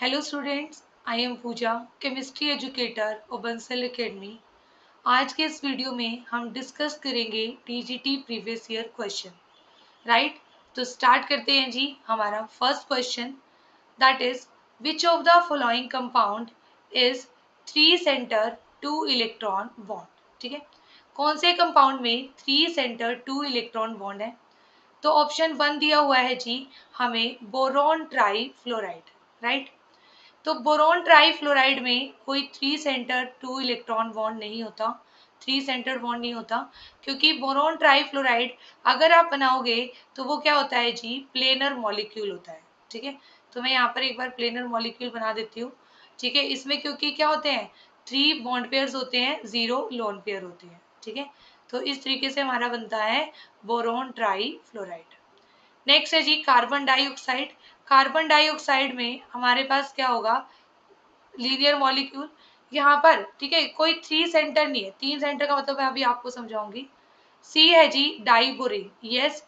Hello students, I am Pooja, chemistry educator और Bansal academy. आज के इस वीडियो में हम डिस्कस करेंगे TGT previous year question. Right, तो स्टार्ट करते हैं जी। हमारा first question that is which of the following compound is 3 centre 2 electron bond. ठीक है, कौन से कंपाउंड में 3 सेंटर 2 इलेक्ट्रॉन बॉन्ड है? तो ऑप्शन 1 दिया हुआ है जी हमें बोरॉन ट्राई फ्लोराइड। राइट, तो बोरॉन ट्राईफ्लोराइड में कोई 3 सेंटर 2 इलेक्ट्रॉन बॉन्ड नहीं होता, 3 सेंटर बॉन्ड नहीं होता, क्योंकि बोरॉन ट्राईफ्लोराइड अगर आप बनाओगे तो वो क्या होता है जी, प्लेनर मॉलिक्यूल होता है। ठीक है, तो मैं यहाँ पर एक बार प्लेनर मॉलिक्यूल बना देती हूँ। ठीक है, इसमें क्योंकि क्या होते हैं, 3 बॉन्ड पेयर्स होते हैं, 0 लोन पेयर होते हैं। ठीक है, तो इस तरीके से हमारा बनता है बोरॉन ट्राईफ्लोराइड। नेक्स्ट है जी कार्बन डाइऑक्साइड। कार्बन डाइऑक्साइड में हमारे पास क्या होगा, लीनियर मॉलिक्यूल यहाँ पर। ठीक है, कोई 3 सेंटर नहीं है, 3 सेंटर का मतलब मैं अभी आपको समझाऊंगी। सी है जी डाइबोरेन। यस,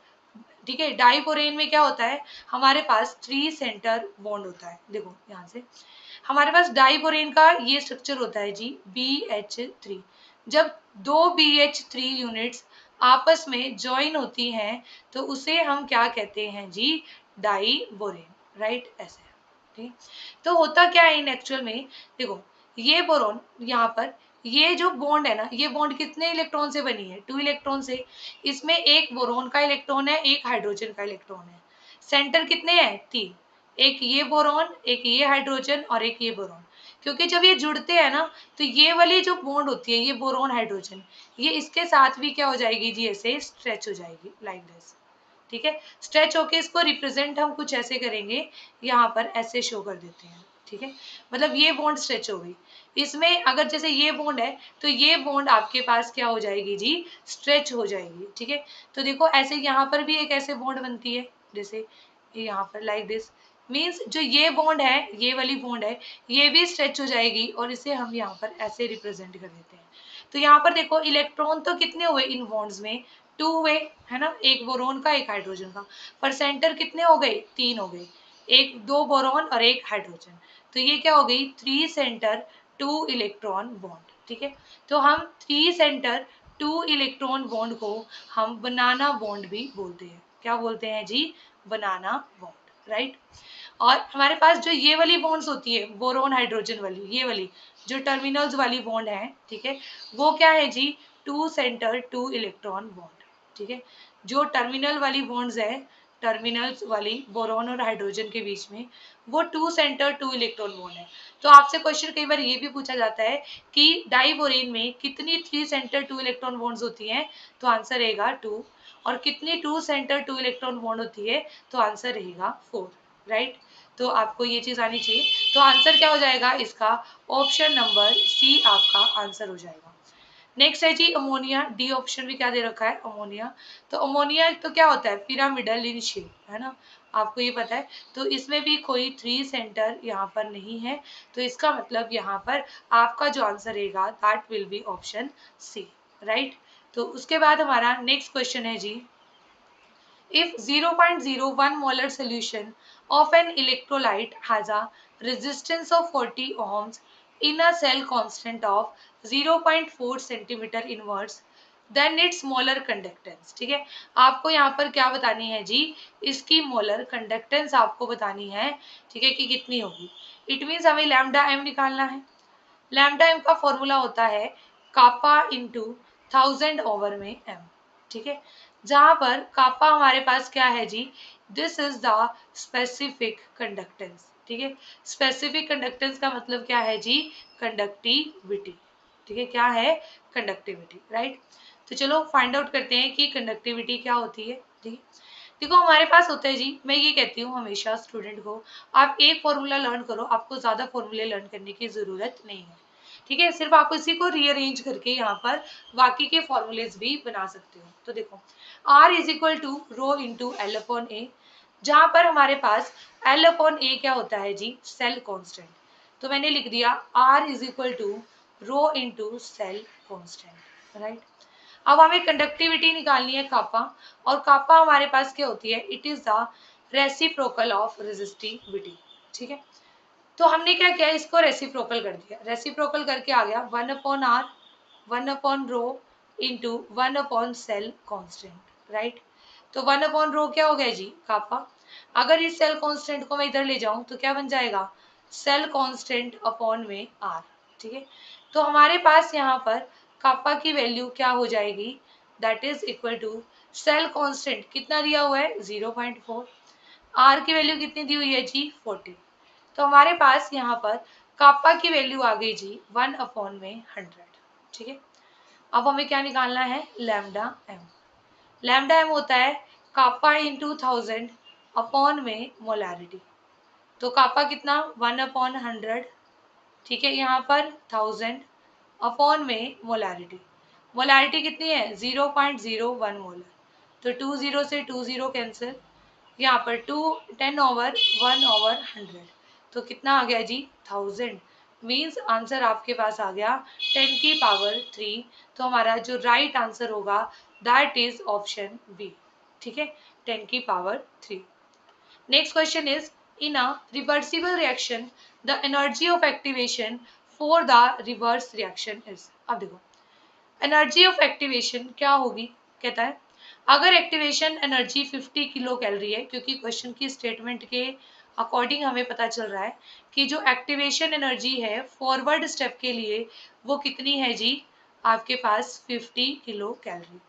ठीक है, डाइबोरेन में क्या होता है, हमारे पास 3 सेंटर बॉन्ड होता है। देखो यहाँ से हमारे पास डाइबोरेन का ये स्ट्रक्चर होता है जी BH3। जब दो BH3 यूनिट्स आपस में ज्वाइन होती हैं तो उसे हम क्या कहते हैं जी, डाइबोरेन। राइट, ऐसे। ठीक, तो होता क्या है इन एक्चुअल में, देखो ये बोरोन यहाँ पर, ये जो बॉन्ड है ना, ये बॉन्ड कितने इलेक्ट्रॉन से बनी है, 2 इलेक्ट्रॉन से। इसमें एक बोरोन का इलेक्ट्रॉन है, एक हाइड्रोजन का इलेक्ट्रॉन है। सेंटर कितने हैं, 3, एक ये बोरॉन, एक ये हाइड्रोजन और एक ये बोरॉन। क्योंकि जब ये जुड़ते हैं ना, तो ये वाली जो बॉन्ड होती है, ये बोरॉन हाइड्रोजन, ये इसके साथ भी क्या हो जाएगी जी, ऐसे स्ट्रेच हो जाएगी लाइक दिस। ठीक है, स्ट्रेच होके इसको रिप्रेजेंट हम कुछ ऐसे करेंगे, यहाँ पर ऐसे शो कर देते हैं। ठीक है, मतलब ये बॉन्ड स्ट्रेच हो गई। इसमें अगर जैसे ये बॉन्ड है तो ये बॉन्ड आपके पास क्या हो जाएगी जी, स्ट्रेच हो जाएगी। ठीक है, तो देखो ऐसे यहाँ पर भी एक ऐसे बॉन्ड बनती है, जैसे यहाँ पर लाइक दिस। मीन्स जो ये बॉन्ड है, ये वाली बॉन्ड है, ये भी स्ट्रेच हो जाएगी और इसे हम यहाँ पर ऐसे रिप्रेजेंट कर देते हैं। तो यहाँ पर देखो इलेक्ट्रॉन तो कितने हुए इन बॉन्ड्स में, 2 हुए, है ना, एक बोरॉन का एक हाइड्रोजन का। पर सेंटर कितने हो गए, 3 हो गए, एक 2 बोरॉन और एक हाइड्रोजन। तो ये क्या हो गई, 3 सेंटर 2 इलेक्ट्रॉन बॉन्ड। ठीक है, तो हम 3 सेंटर 2 इलेक्ट्रॉन बॉन्ड को हम बनाना बॉन्ड भी बोलते हैं। क्या बोलते हैं जी, बनाना बॉन्ड। राइट, और हमारे पास जो ये वाली बॉन्ड्स होती है, बोरोन हाइड्रोजन वाली, ये वाली जो टर्मिनल्स वाली बॉन्ड है, ठीक है, वो क्या है जी, 2 सेंटर 2 इलेक्ट्रॉन बॉन्ड। ठीक है, जो टर्मिनल वाली बॉन्ड्स है, टर्मिनल्स वाली बोरोन और हाइड्रोजन के बीच में, वो 2 सेंटर 2 इलेक्ट्रॉन बॉन्ड है। तो आपसे क्वेश्चन कई बार ये भी पूछा जाता है कि डाइबोरेन में कितनी 3 सेंटर 2 इलेक्ट्रॉन बॉन्ड्स होती हैं, तो आंसर रहेगा 2। और कितनी 2 सेंटर 2 इलेक्ट्रॉन बॉन्ड होती है, तो आंसर रहेगा 4। राइट, तो आपको ये चीज आनी चाहिए। तो आंसर क्या हो जाएगा इसका, ऑप्शन नंबर सी आपका आंसर हो जाएगा। नेक्स्ट है जी अमोनिया। डी ऑप्शन भी क्या दे रखा है, अमोनिया। तो अमोनिया तो क्या होता है, पिरामिडल इन शेप, है ना, आपको ये पता है। तो इसमें भी कोई 3 सेंटर यहाँ पर नहीं है, तो इसका मतलब यहाँ पर आपका जो आंसर रहेगा that will be option C. Right, तो उसके बाद हमारा नेक्स्ट क्वेश्चन है जी, if 0.01 molar solution of an electrolyte has a resistance of 40 ohms in a cell constant of 0.4 centimeter inverse, then its molar conductance। ठीक है, आपको यहाँ पर क्या बतानी है जी, इसकी मोलर कंडक्टेंस आपको बतानी है। ठीक है, कि कितनी होगी। इट मीन्स हमें लैम्डा एम निकालना है। लैम्डा एम का फॉर्मूला होता है कापा इंटू 1000 ओवर में एम। ठीक है, जहां पर कापा हमारे पास क्या है जी, this is the specific conductance. ठीक है, स्पेसिफिक कंडक्टेंस का मतलब क्या है जी, कंडक्टिविटी। ठीक है, क्या है, कंडक्टिविटी। राइट, तो चलो फाइंड आउट करते हैं कि कंडक्टिविटी क्या होती है। ठीक है, देखो हमारे पास होता है जी, मैं ये कहती हूँ हमेशा स्टूडेंट को, आप एक फॉर्मूला लर्न करो, आपको ज्यादा फॉर्मूले लर्न करने की जरूरत नहीं है। ठीक है, सिर्फ आप इसी को रीअरेंज करके यहाँ पर बाकी के फॉर्मूलेज भी बना सकते हो। तो देखो R is equal to rho into L upon A, जहां पर हमारे पास एल अपॉन ए क्या होता है जी, सेल कांस्टेंट। तो मैंने लिख दिया R is equal to rho into cell constant. Right, अब हमें कंडक्टिविटी निकालनी है कापा, और कापा हमारे पास क्या होती है, it is the reciprocal of resistivity. ठीक है, तो हमने क्या किया, इसको रेसिप्रोकल कर दिया, रेसिप्रोकल करके आ गया 1/r 1/रो इंटू 1/ सेल कांस्टेंट, राइट। तो 1/रो क्या हो गया जी, कापा। अगर इस सेल कांस्टेंट को मैं इधर ले जाऊं तो क्या बन जाएगा, सेल कांस्टेंट अपॉन में आर, ठीक है। तो हमारे पास यहाँ पर कापा की वैल्यू क्या हो जाएगी, that is equal to cell constant कितना दिया हुआ है 0.4, आर की वैल्यू कितनी दी हुई है जी 40। तो हमारे पास यहाँ पर कापा की वैल्यू आ गई जी 1/में 100, ठीक है। अब हमें क्या निकालना है, लैम्डा एम। लैम्डा एम होता है कापा इंटू 1000 अपॉन में मोलैरिटी। तो कापा कितना 1/100, ठीक है, यहाँ पर 1000 अपॉन में मोलैरिटी। मोलैरिटी कितनी है 0.01 मोलर। तो 20 से 20 कैंसिल, यहाँ पर 2 10/1/100, तो कितना आ गया जी 1000। मीन्स आंसर आपके पास आ गया 10⁻3। तो हमारा जो राइट आंसर होगा दैट इज ऑप्शन बी, ठीक है, 10⁻3। Next question is, in a reversible reaction the energy of activation for the reverse reaction is. अब देखो एनर्जी ऑफ एक्टिवेशन क्या होगी, कहता है अगर एक्टिवेशन एनर्जी 50 किलो कैलोरी है, क्योंकि क्वेश्चन की स्टेटमेंट के अकॉर्डिंग हमें पता चल रहा है कि जो एक्टिवेशन एनर्जी है फॉरवर्ड स्टेप के लिए वो कितनी है जी, आपके पास 50 किलो कैलोरी।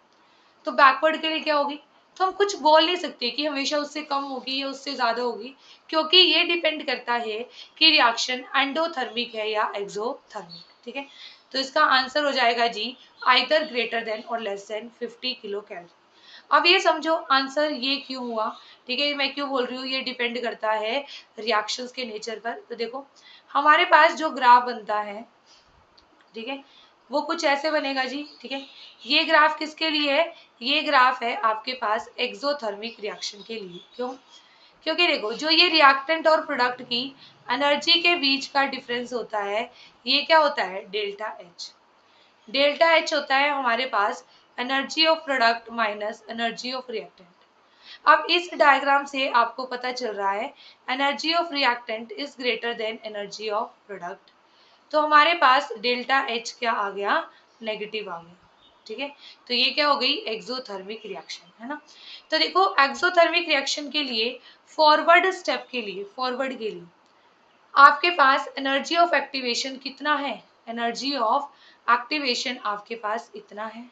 तो बैकवर्ड के लिए क्या होगी, तो हम कुछ बोल नहीं सकते कि हमेशा उससे कम होगी या उससे ज्यादा होगी, क्योंकि ये डिपेंड करता है कि रिएक्शन एंडोथर्मिक है या एक्सोथर्मिक, ठीक है। तो इसका आंसर हो जाएगा जी आइदर ग्रेटर देन और लेस देन 50 किलो कैलोरी। अब ये समझो आंसर ये क्यों हुआ, ठीक है, मैं क्यों बोल रही हूँ, ये डिपेंड करता है रिएक्शंस के नेचर पर। तो देखो हमारे पास जो ग्राफ बनता है, ठीक है, वो कुछ ऐसे बनेगा जी, ठीक है। ये ग्राफ किसके लिए है, ये ग्राफ है आपके पास एक्सोथर्मिक रिएक्शन के लिए। क्यों, क्योंकि देखो जो ये रिएक्टेंट और प्रोडक्ट की एनर्जी के बीच का डिफरेंस होता है, ये क्या होता है डेल्टा एच। डेल्टा एच होता है हमारे पास energy of product minus energy of reactant. अब इस डायग्राम से आपको पता चल रहा है energy of reactant is greater than energy of product. तो हमारे पास डेल्टा एच क्या आ गया, नेगेटिव आ गया, ठीक है। तो ये क्या हो गई एक्सोथर्मिक रिएक्शन, है ना। तो देखो एक्सोथर्मिक रिएक्शन के लिए फॉरवर्ड स्टेप के लिए, फॉरवर्ड के लिए आपके पास एनर्जी ऑफ एक्टिवेशन कितना है, एनर्जी ऑफ एक्टिवेशन आपके पास इतना है,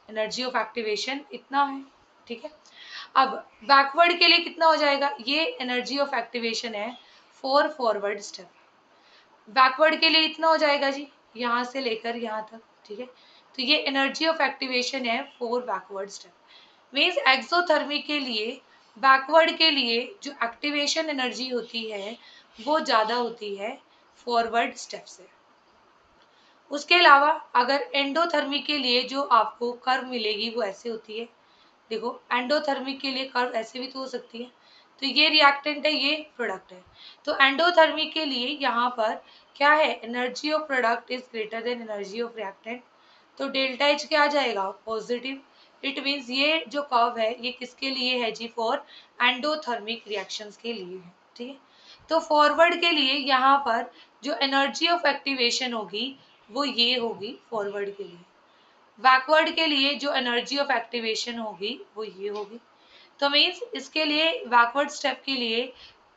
एनर्जी ऑफ एक्टिवेशन इतना है, ठीक है। अब बैकवर्ड के लिए कितना हो जाएगा, ये एनर्जी ऑफ एक्टिवेशन है फॉर फॉरवर्ड स्टेप, बैकवर्ड के लिए इतना हो जाएगा जी यहाँ से लेकर यहाँ तक, ठीक है। तो ये एनर्जी ऑफ एक्टिवेशन है for backward step. Means exothermic के लिए बैकवर्ड के लिए जो एक्टिवेशन एनर्जी होती है वो ज़्यादा होती है फॉरवर्ड स्टेप से। उसके अलावा अगर एंडोथर्मिक के लिए जो आपको कर्व मिलेगी वो ऐसे होती है, देखो एंडोथर्मिक के लिए कर्व ऐसे भी तो हो सकती है। तो ये रिएक्टेंट है, ये प्रोडक्ट है। तो एंडोथर्मिक के लिए यहाँ पर क्या है, energy of product is greater than energy of reactant. तो डेल्टा एच क्या आ जाएगा पॉजिटिव। इट मीन्स ये जो कर्व है ये किसके लिए है जी, फॉर एंडोथर्मिक रिएक्शंस के लिए है, ठीक है। तो फॉरवर्ड के लिए यहाँ पर जो एनर्जी ऑफ एक्टिवेशन होगी वो ये होगी फॉरवर्ड के लिए, बैकवर्ड के लिए जो एनर्जी ऑफ एक्टिवेशन होगी वो ये होगी। तो मीन्स इसके लिए बैकवर्ड स्टेप के लिए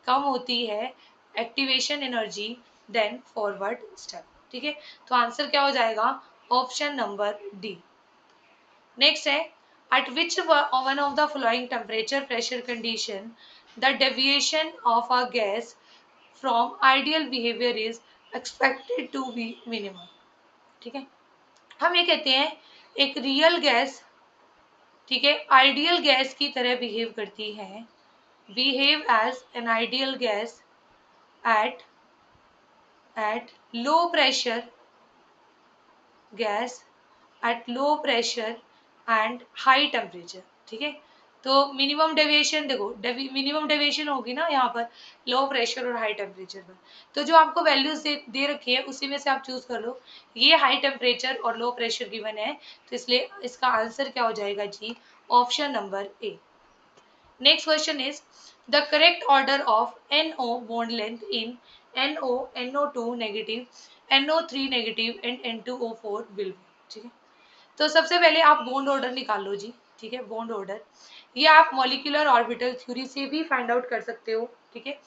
कम होती है activation energy then forward step, ठीक है। तो आंसर क्या हो जाएगा ऑप्शन नंबर डी। नेक्स्ट है, at which one of the following temperature pressure condition the deviation of a gas from ideal behavior is expected to be minimum, ठीक है। हम ये कहते हैं एक रियल गैस, ठीक है, आइडियल गैस की तरह बिहेव करती है, behave as an ideal gas at low pressure, gas at low pressure and high temperature, ठीक है। तो मिनिमम डेविएशन देखो, मिनिमम डेविएशन होगी ना यहाँ पर लो प्रेशर और हाई टेम्परेचर पर। तो जो आपको वैल्यूज दे रखी है उसी में से आप चूज कर लो। ये हाई टेम्परेचर और लो प्रेशर गिवन है, तो इसलिए इसका आंसर क्या हो जाएगा जी option number A. Next question is the correct order of NO bond length in NO, NO2 negative, NO3 negative and N2O4 will be. ठीक है, तो सबसे पहले आप बॉन्ड ऑर्डर निकाल लो जी। ठीक है, बॉन्ड ऑर्डर ये आप मॉलिक्यूलर ऑर्बिटल थ्योरी से भी फाइंड आउट कर सकते हो। ठीक है,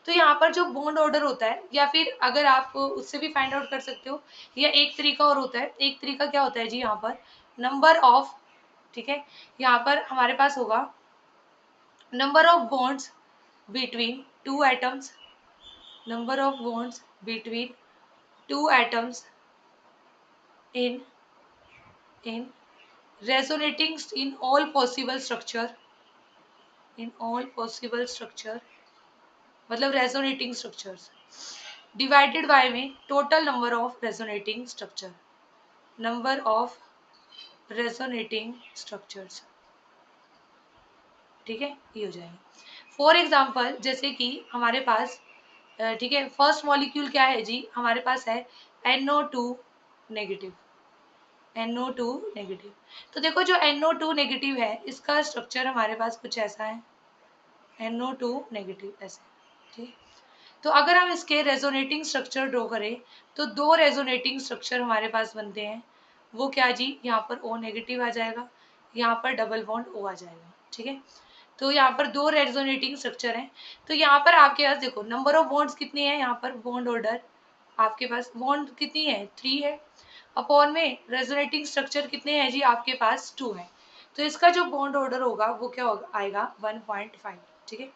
तो यहाँ पर जो बॉन्ड ऑर्डर होता है, या फिर अगर आप उससे भी फाइंड आउट कर सकते हो, या एक तरीका और होता है। एक तरीका क्या होता है जी, यहाँ पर नंबर ऑफ, ठीक है, यहाँ पर हमारे पास होगा number of bonds between two atoms, number of bonds between two atoms in in resonating in all possible structure, in all possible structure मतलब resonating structures divided by में total number of resonating structure, number of resonating structures। ठीक है, ये हो जाएगा। For example जैसे कि हमारे पास ठीक है, फर्स्ट मॉलिक्यूल क्या है जी, हमारे पास है NO2 नेगेटिव, NO2 नेगेटिव। तो देखो जो NO2 नेगेटिव है इसका स्ट्रक्चर हमारे पास कुछ ऐसा है, NO2 नेगेटिव ऐसे। ठीक, तो अगर हम इसके रेजोनेटिंग स्ट्रक्चर ड्रॉ करें तो दो रेजोनेटिंग स्ट्रक्चर हमारे पास बनते हैं। वो क्या जी, यहाँ पर O नेगेटिव आ जाएगा, यहाँ पर डबल बॉन्ड O आ जाएगा। ठीक है, तो यहाँ पर दो रेजोनेटिंग स्ट्रक्चर हैं। तो यहाँ पर आपके पास देखो नंबर ऑफ बॉन्ड्स कितनी है, यहाँ पर बॉन्ड ऑर्डर आपके पास बॉन्ड कितनी है 3 है, अपॉन में रेजोनेटिंग स्ट्रक्चर कितने हैं जी आपके पास 2 है। तो इसका जो बॉन्ड ऑर्डर होगा वो क्या होगा, आएगा 1.5। ठीक है,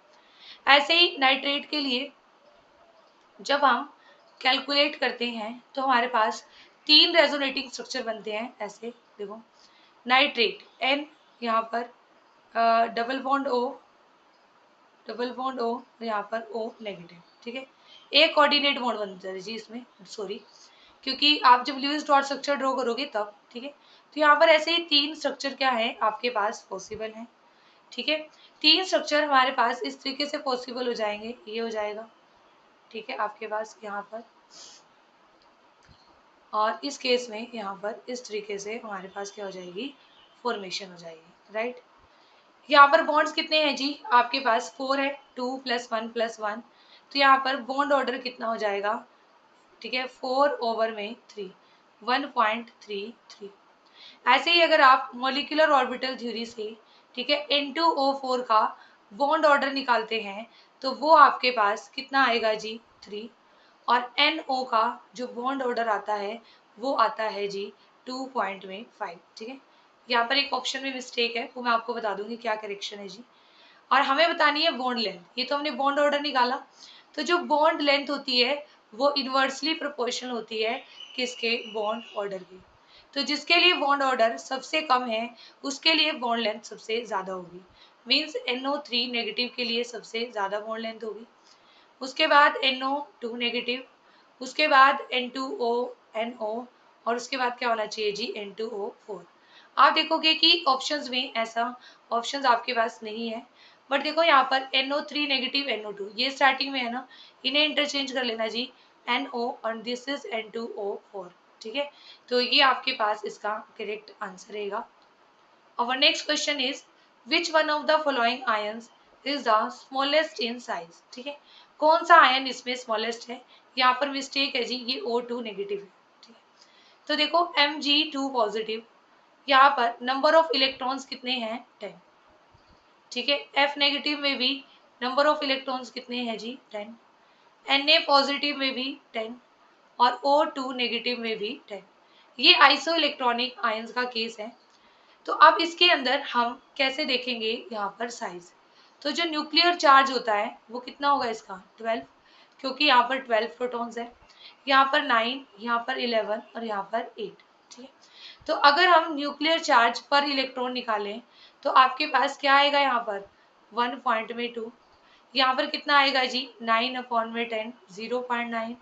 ऐसे ही नाइट्रेट के लिए जब हम कैलकुलेट करते हैं तो हमारे पास 3 रेजोनेटिंग स्ट्रक्चर बनते हैं ऐसे। देखो नाइट्रेट N, यहाँ पर double bond O, double bond O, यहाँ पर O नेगेटिव। ठीक है, एक कोऑर्डिनेट बॉन्ड बनता है जी इसमें, सॉरी, क्योंकि आप जब लुईस डॉट स्ट्रक्चर ड्रॉ करोगे तब। ठीक है, तो यहाँ पर ऐसे ही 3 स्ट्रक्चर क्या है आपके पास पॉसिबल है। ठीक है, 3 स्ट्रक्चर हमारे पास इस तरीके से पॉसिबल हो जाएंगे, ये हो जाएगा। ठीक है, आपके पास यहाँ पर, और इस केस में यहाँ पर इस तरीके से हमारे पास क्या हो जाएगी, फॉर्मेशन हो जाएगी। राइट, यहाँ पर बॉन्ड्स कितने हैं जी आपके पास 4 है, 2 + 1 + 1, तो यहाँ पर बॉन्ड ऑर्डर कितना हो जाएगा। ठीक है, 4/3, 1.33। ऐसे ही अगर आप मॉलिक्यूलर ऑर्बिटल थ्योरी से, ठीक है, N2O4 का बॉन्ड ऑर्डर निकालते हैं तो वो आपके पास कितना आएगा जी 3, और NO का जो बॉन्ड ऑर्डर आता है वो आता है जी 2.5। ठीक है, यहाँ पर एक ऑप्शन में मिस्टेक है, वो मैं आपको बता दूंगी क्या करेक्शन है जी। और हमें बतानी है बॉन्ड लेंथ। ये तो हमने बॉन्ड ऑर्डर निकाला, तो जो बॉन्ड लेंथ होती है वो इनवर्सली प्रोपोर्शनल होती है किसके, बॉन्ड ऑर्डर की। तो जिसके लिए बॉन्ड ऑर्डर सबसे कम है उसके लिए बॉन्ड लेंथ सबसे ज्यादा होगी। मीन्स NO3 नेगेटिव के लिए सबसे ज्यादा बॉन्ड लेंथ होगी, उसके बाद NO2 नेगेटिव, उसके बाद N2O NO, और उसके बाद क्या होना चाहिए जी N2O4। आप देखोगे कि ऑप्शंस में ऐसा ऑप्शंस आपके पास नहीं है, बट देखो यहाँ पर NO3 नेगेटिव NO2 ये स्टार्टिंग में है ना, इन्हें इंटरचेंज कर लेना जी, NO और दिस इज N2O4। ठीक है, तो ये आपके पास इसका करेक्ट आंसर रहेगा। Our next question is which one of the following ions is the smallest in size। ठीक है, कौन सा आयन इसमें स्मॉलेस्ट है, यहाँ पर मिस्टेक है जी, ये O2 नेगेटिव है। ठीक है, तो देखो Mg2 पॉजिटिव, यहाँ पर नंबर ऑफ इलेक्ट्रॉन्स कितने हैं 10। ठीक है, F नेगेटिव में भी नंबर ऑफ इलेक्ट्रॉन्स कितने हैं जी 10, Na पॉजिटिव में भी 10, और O2 नेगेटिव में भी 10। ये आइसो इलेक्ट्रॉनिक आयंस का केस है। तो अब इसके अंदर हम कैसे देखेंगे यहाँ पर साइज, तो जो न्यूक्लियर चार्ज होता है वो कितना होगा इसका 12, क्योंकि यहाँ पर 12 प्रोटॉन्स है, यहाँ पर 9, यहाँ पर 11 और यहाँ पर 8। ठीक है, तो अगर हम न्यूक्लियर चार्ज पर इलेक्ट्रॉन निकालें तो आपके पास क्या आएगा, यहाँ पर 1.2, यहाँ पर कितना आएगा जी 9/10 0.9,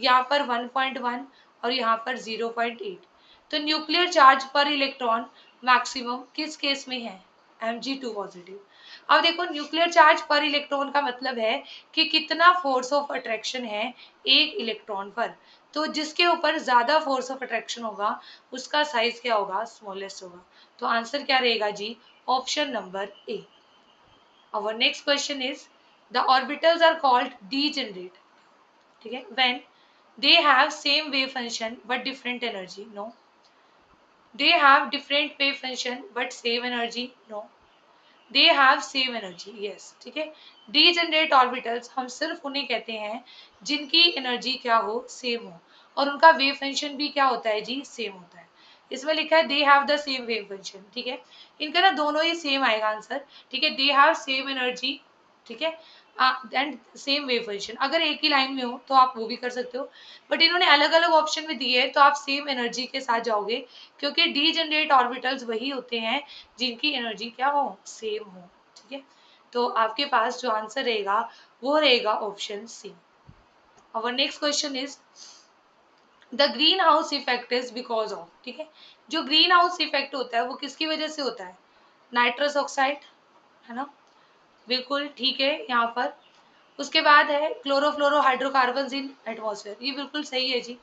यहाँ पर 1.1 और यहाँ पर 0.8। तो न्यूक्लियर चार्ज पर इलेक्ट्रॉन मैक्सिमम किस केस में है, Mg2 पॉजिटिव। अब देखो न्यूक्लियर चार्ज पर इलेक्ट्रॉन का मतलब है कि कितना फोर्स ऑफ अट्रैक्शन है एक इलेक्ट्रॉन पर, तो जिसके ऊपर ज्यादा फोर्स ऑफ अट्रैक्शन होगा उसका साइज क्या होगा, स्मॉलेस्ट होगा। तो आंसर क्या रहेगा जी, option number A. Our next question is the orbitals are called degenerate. ठीक है, when they have same wave function but different energy. No. They have different wave function but same energy. No. They have same energy. Yes. ठीक है, degenerate orbitals हम सिर्फ उन्हें कहते हैं जिनकी एनर्जी क्या हो, सेम हो, और उनका वेव फंक्शन भी क्या होता है जी, सेम होता है. इसमें लिखा है they have the same wave function. ठीक है, इनका ना दोनों ही सेम आएगा आंसर. ठीक है, दे हैव सेम एनर्जी. ठीक है, एंड सेम वेव फंक्शन. अगर एक ही लाइन में हो तो आप वो भी कर सकते हो, बट इन्होंने अलग अलग ऑप्शन में दिए है तो आप सेम एनर्जी के साथ जाओगे, क्योंकि डीजनरेट ऑर्बिटल्स वही होते हैं जिनकी एनर्जी क्या हो, सेम हो. ठीक है, तो आपके पास जो आंसर रहेगा वो रहेगा option C. Our next question is the greenhouse effect is because of. ठीक है, जो ग्रीन हाउस इफेक्ट होता है वो किसकी वजह से होता है, नाइट्रस ऑक्साइड, है ना, बिल्कुल ठीक है यहाँ पर. उसके बाद है क्लोरोफ्लोरो हाइड्रोकार्बन इन एटमॉस्फेयर, ये बिल्कुल सही है जी.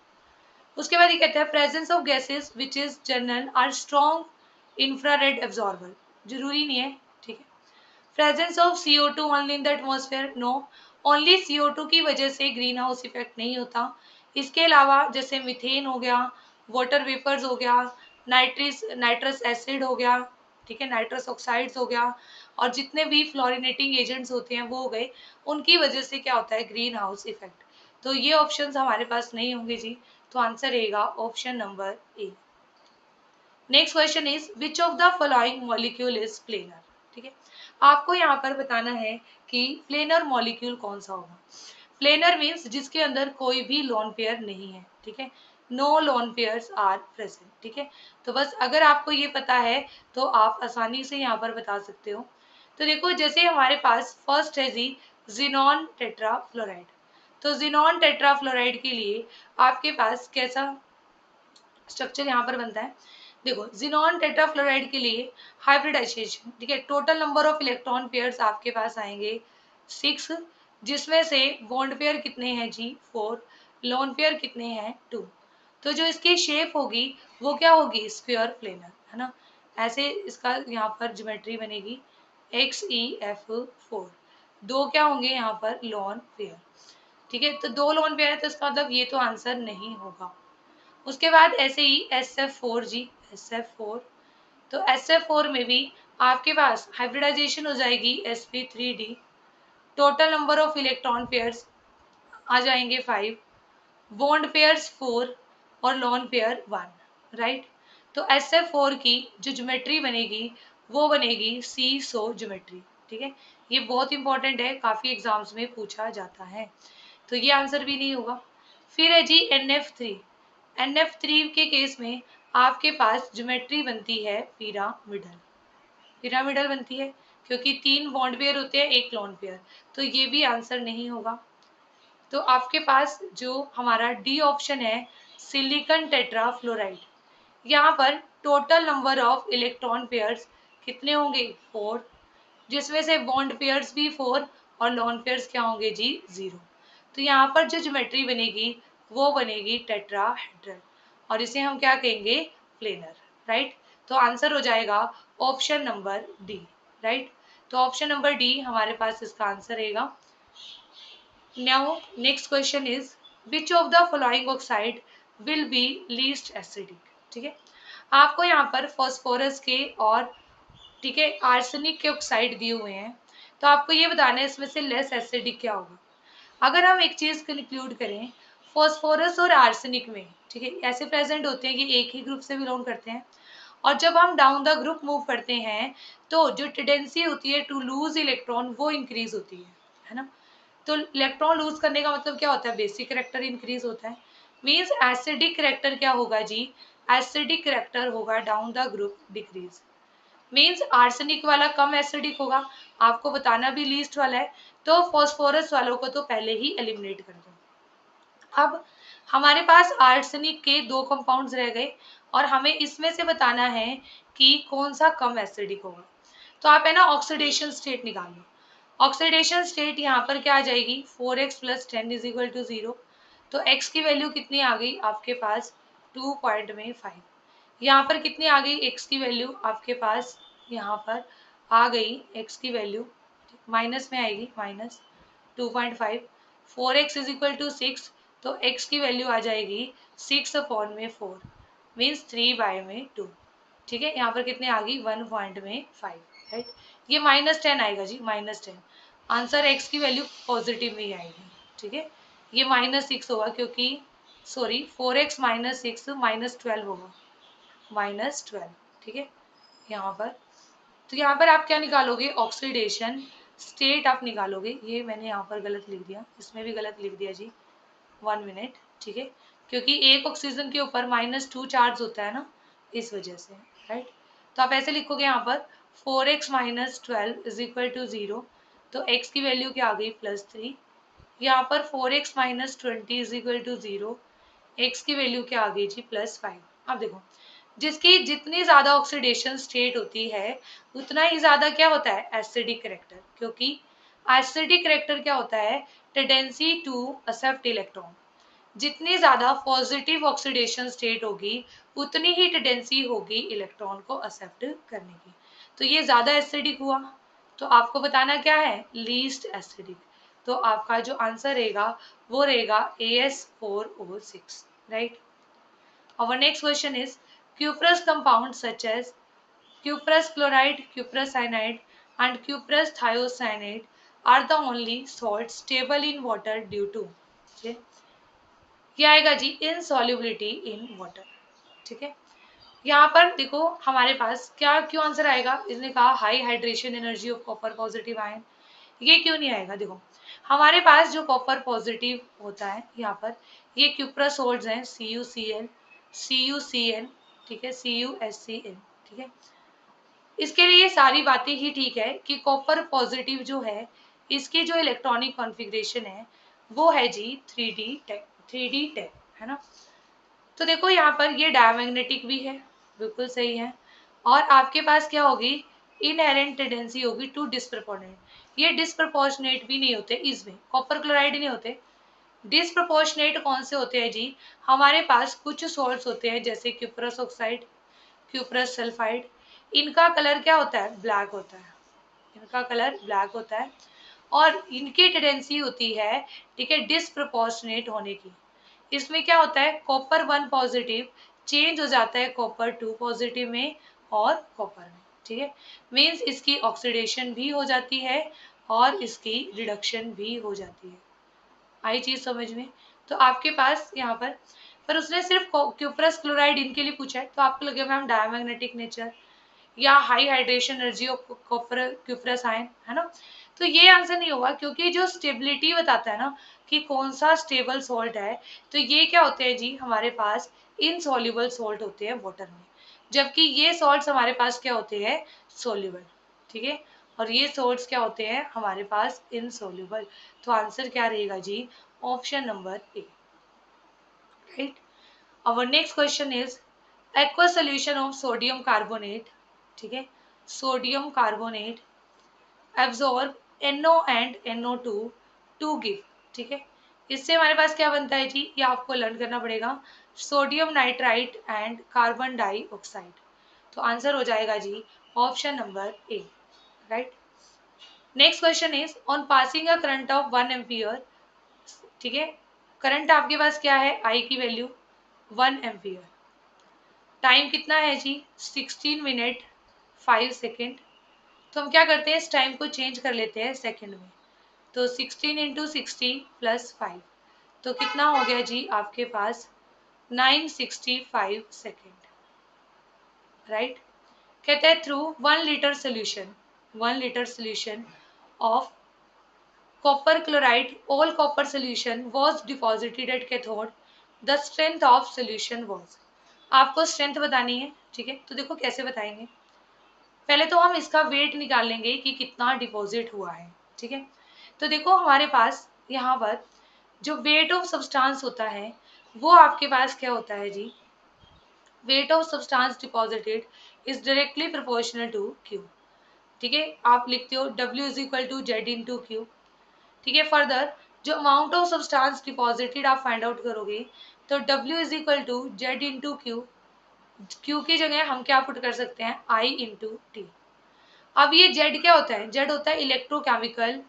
उसके बाद ये कहते हैं presence of gases which is general are strong infrared absorber, जरूरी नहीं है. ठीक है, presence of CO2 only in the atmosphere. No, only CO2 की वजह से ग्रीन हाउस इफेक्ट नहीं होता. इसके अलावा जैसे मीथेन हो गया, वाटर वेपर्स हो गया, नाइट्रस एसिड हो गया, ठीक है, नाइट्रस ऑक्साइड्स हो गया, और जितने भी फ्लोरिनेटिंग एजेंट्स होते हैं वो हो गए, उनकी वजह से क्या होता है, ग्रीन हाउस इफेक्ट. तो ये ऑप्शंस हमारे पास नहीं होंगे जी, तो आंसर रहेगा option number A. Next question is which of the following molecule is planar. ठीक है, आपको यहाँ पर बताना है कि प्लेनर मॉलिक्यूल कौन सा होगा. प्लेनर मीन्स जिसके अंदर कोई भी लोन पेयर नहीं है. ठीक है, no lone pairs are present. ठीक है, तो बस अगर आपको ये पता है तो आप आसानी से यहाँ पर बता सकते हो. तो देखो, जैसे हमारे पास फर्स्ट है जी जिनॉन टेट्राफ्लोराइड. तो जिनॉन टेट्राफ्लोराइड के लिए आपके पास कैसा स्ट्रक्चर यहाँ पर बनता है, देखो, जिनॉन टेट्राफ्लोराइड के लिए हाइब्रिडाइजेशन. ठीक है, total number of electron pairs आपके पास आएंगे 6, जिसमें से बॉन्ड पेयर कितने हैं जी, 4, लोन पेयर कितने हैं, 2. तो जो इसकी शेप होगी वो क्या होगी, स्क्वायर प्लेनर, है ना. ऐसे इसका यहाँ पर ज्योमेट्री बनेगी XEF4. 2 क्या होंगे यहाँ पर, लोन पेयर. ठीक है, तो 2 लोन पेयर है तो इसका मतलब ये तो आंसर नहीं होगा. उसके बाद ऐसे ही SF4 जी, SF4. तो SF4 में भी आपके पास हाइब्रिडाइजेशन हो जाएगी sp3d. Total number of electron pairs आ जाएंगे 5, बॉन्ड पेयर्स 4 और लोन पेयर 1. राइट, तो SF4 की जो ज्योमेट्री बनेगी वो बनेगी सीसो ज्योमेट्री. ठीक है, ये बहुत इंपॉर्टेंट है, काफी एग्जाम्स में पूछा जाता है, तो ये आंसर भी नहीं होगा. फिर है जी NF3. NF3 के केस में आपके पास ज्योमेट्री बनती है पिरामिडल. पिरामिडल बनती है क्योंकि 3 बॉन्ड पेयर होते हैं, 1 लोन पेयर, तो ये भी आंसर नहीं होगा. तो आपके पास जो हमारा डी ऑप्शन है सिलिकॉन टेट्राफ्लोराइड, यहाँ पर total number of electron pairs कितने होंगे, 4, जिसमें से बॉन्ड पेयर्स भी 4 और लोन पेयर्स क्या होंगे जी, 0. तो यहाँ पर जो ज्योमेट्री बनेगी वो बनेगी टेट्राहेड्रल, और इसे हम क्या कहेंगे, प्लेनर. राइट, तो आंसर हो जाएगा ऑप्शन नंबर डी. राइट, तो ऑप्शन नंबर डी हमारे पास इसका आंसर रहेगा. Now next question is which of the following oxide will be least acidic. ठीक है, आपको यहाँ पर फॉस्फोरस के और, ठीक है, आर्सेनिक के ऑक्साइड दिए हुए हैं, तो आपको ये बताना है इसमें से लेस एसिडिक क्या होगा. अगर हम एक चीज कंक्लूड करें, फॉस्फोरस और आर्सेनिक में, ठीक है, ऐसे प्रेजेंट होते हैं कि एक ही ग्रुप से बिलोंग करते हैं, और जब हम डाउन द ग्रुप मूव करते हैं तो जो टेंडेंसी होती है टू लूज इलेक्ट्रॉन वो इंक्रीज होती है ना. तो इलेक्ट्रॉन लूज करने का मतलब क्या होता है, बेसिक करेक्टर इंक्रीज होता है. मीन्स एसिडिक करेक्टर क्या होगा जी, एसिडिक करेक्टर होगा down the group decrease. Means arsenic वाला कम एसिडिक होगा, आपको बताना भी लीस्ट वाला है, तो फॉस्फोरस वालों को तो पहले ही एलिमिनेट कर दो. अब हमारे पास आर्सेनिक के 2 कंपाउंड्स रह गए और हमें इसमें से बताना है कि कौन सा कम एसिडिक होगा. तो आप है ना ऑक्सीडेशन स्टेट निकाल लो. ऑक्सीडेशन स्टेट यहाँ पर क्या आ जाएगी, 4x + 10 = 0. तो x की वैल्यू कितनी आ गई आपके पास, 2.5. यहाँ पर कितनी आ गई x की वैल्यू आपके पास, यहाँ पर आ गई x की वैल्यू माइनस में आएगी minus 2.5, 4x is equal to 6, तो x की वैल्यू आ जाएगी 6 अपॉन में 4 मीन्स 3/2। ठीक है, यहाँ पर कितने आ गई 1.5, राइट। ये -10 आएगा जी, -10। आंसर x की वैल्यू पॉजिटिव में ही आएगी। ठीक है, ये -6 होगा क्योंकि सॉरी 4x - 6 -12 होगा, -12। ठीक है, यहाँ पर तो यहाँ पर आप क्या निकालोगे, ऑक्सीडेशन स्टेट आप निकालोगे। ये मैंने यहाँ पर गलत लिख दिया, इसमें भी गलत लिख दिया जी, 1 मिनट। ठीक है, क्योंकि एक ऑक्सीजन के ऊपर -2 चार्ज होता है ना, इस वजह से, राइट। तो आप ऐसे लिखोगे यहाँ पर 4x - 12 इज इक्वल टू 0, तो x की वैल्यू क्या आ गई +3। यहाँ पर 4x - 20 is equal to 0, x की वैल्यू क्या आ गई जी +5। अब देखो, जिसकी जितनी ज्यादा ऑक्सीडेशन स्टेट होती है उतना ही ज्यादा क्या होता है, एसिडिक करेक्टर। क्योंकि एसिडिक करेक्टर क्या होता है, टेंडेंसी टू एक्सेप्ट इलेक्ट्रॉन। जितनी ज्यादा पॉजिटिव ऑक्सीडेशन स्टेट होगी उतनी ही टेंडेंसी होगी इलेक्ट्रॉन को एक्सेप्ट करने की। तो ये ज्यादा एसिडिक हुआ, तो आपको बताना क्या है, लीस्ट एसिडिक। तो आपका जो आंसर रहेगा वो रहेगा AS4O6, right. Our next question is cuprous compounds such as cuprous chloride, cuprous cyanide, and cuprous thiocyanate are the only salts stable in water due to, okay? ये आएगा जी insolubility in water। ठीक है, यहाँ पर देखो हमारे पास क्या क्यों आंसर आएगा, इसने कहा high hydration energy of copper positive ion. ये क्यों नहीं आएगा, देखो हमारे पास जो कॉपर पॉजिटिव होता है यहाँ पर ये क्यूप्रस सोल्ट्स हैं, CuCl, CuCN, ठीक है, CuSCN। ठीक है, इसके लिए सारी बातें ही ठीक है कि कॉपर पॉजिटिव जो है इसकी जो इलेक्ट्रॉनिक कॉन्फ़िगरेशन है वो है जी 3D टैग, है ना। तो देखो यहाँ पर ये डायमैग्नेटिक भी है, बिल्कुल सही है। और आपके पास क्या होगी, इनहेरेंट टेंडेंसी होगी टू डिस्प्रपोर्शनेट। ये डिस्प्रपोर्शनेट भी नहीं होते, इसमें कॉपर क्लोराइड नहीं होते। डिस्प्रपोर्शनेट कौन से होते हैं जी, हमारे पास कुछ सॉल्ट्स होते हैं जैसे क्यूप्रस ऑक्साइड, क्यूप्रस सल्फाइड, इनका कलर क्या होता है, ब्लैक होता है, इनका कलर ब्लैक होता है। और इनकी टेंडेंसी होती है, ठीक है, डिस्प्रपोर्शनेट होने की। इसमें क्या होता है, कॉपर 1 पॉजिटिव चेंज हो जाता है कॉपर 2 पॉजिटिव में और कॉपर में। ठीक है, मीन्स इसकी ऑक्सीडेशन भी हो जाती है और इसकी रिडक्शन भी हो जाती है। आई चीज समझ में। तो आपके पास यहाँ पर उसने सिर्फ क्यूप्रस क्लोराइड इनके लिए पूछा है, तो आपको लगेगा मैम डायमैग्नेटिक नेचर या high hydration energy of copper cuprous ion, है ना। तो ये आंसर नहीं होगा क्योंकि जो स्टेबिलिटी बताता है ना कि कौन सा स्टेबल सॉल्ट है, तो ये क्या होते हैं जी, हमारे पास इनसॉल्युबल सॉल्ट होते हैं वाटर में, जबकि ये सॉल्ट्स हमारे पास क्या होते हैं, सोल्यूबल। ठीक है, और ये सॉल्ट्स क्या होते हैं हमारे पास, इनसॉल्युबल। तो आंसर क्या रहेगा जी, option number A, right. Our next question is aqueous solution of sodium carbonate, ठीक है, sodium carbonate absorb NO and NO2 to give. ठीक है, इससे हमारे पास क्या बनता है जी, ये आपको लर्न करना पड़ेगा, sodium nitrite and carbon dioxide. तो आंसर हो जाएगा जी option number A, right. Next question is on passing a current of 1 ampere, ठीक है, करंट आपके पास क्या है, आई की वैल्यू 1 एम्पियर, टाइम कितना है जी 16 मिनट 5 सेकेंड। तो हम क्या करते हैं, इस टाइम को चेंज कर लेते हैं सेकेंड में। तो 16 इंटू 60 प्लस 5, तो कितना हो गया जी आपके पास 965 सेकेंड, राइट। कहते हैं through 1 litre solution of copper chloride all copper solution was deposited at cathode, the strength of solution was। आपको स्ट्रेंथ बतानी है, ठीक है, तो देखो कैसे बताएंगे, पहले तो हम इसका वेट निकाल लेंगे कि कितना डिपॉजिट हुआ है। ठीक है, तो देखो हमारे पास यहाँ पर जो वेट ऑफ सब्सटेंस होता है वो आपके पास क्या होता है जी, weight of substance deposited is directly proportional to Q. ठीक है, आप लिखते हो W is equal to Z into Q. ठीक है, फर्दर जो अमाउंट ऑफ सब्सटेंस डिपॉजिटेड आप फाइंड आउट करोगे तो W is equal to Z into Q, Q की जगह हम क्या पुट कर सकते हैं, I इंटू टी। अब ये जेड क्या होता है, जेड होता है इलेक्ट्रोकेमिकल,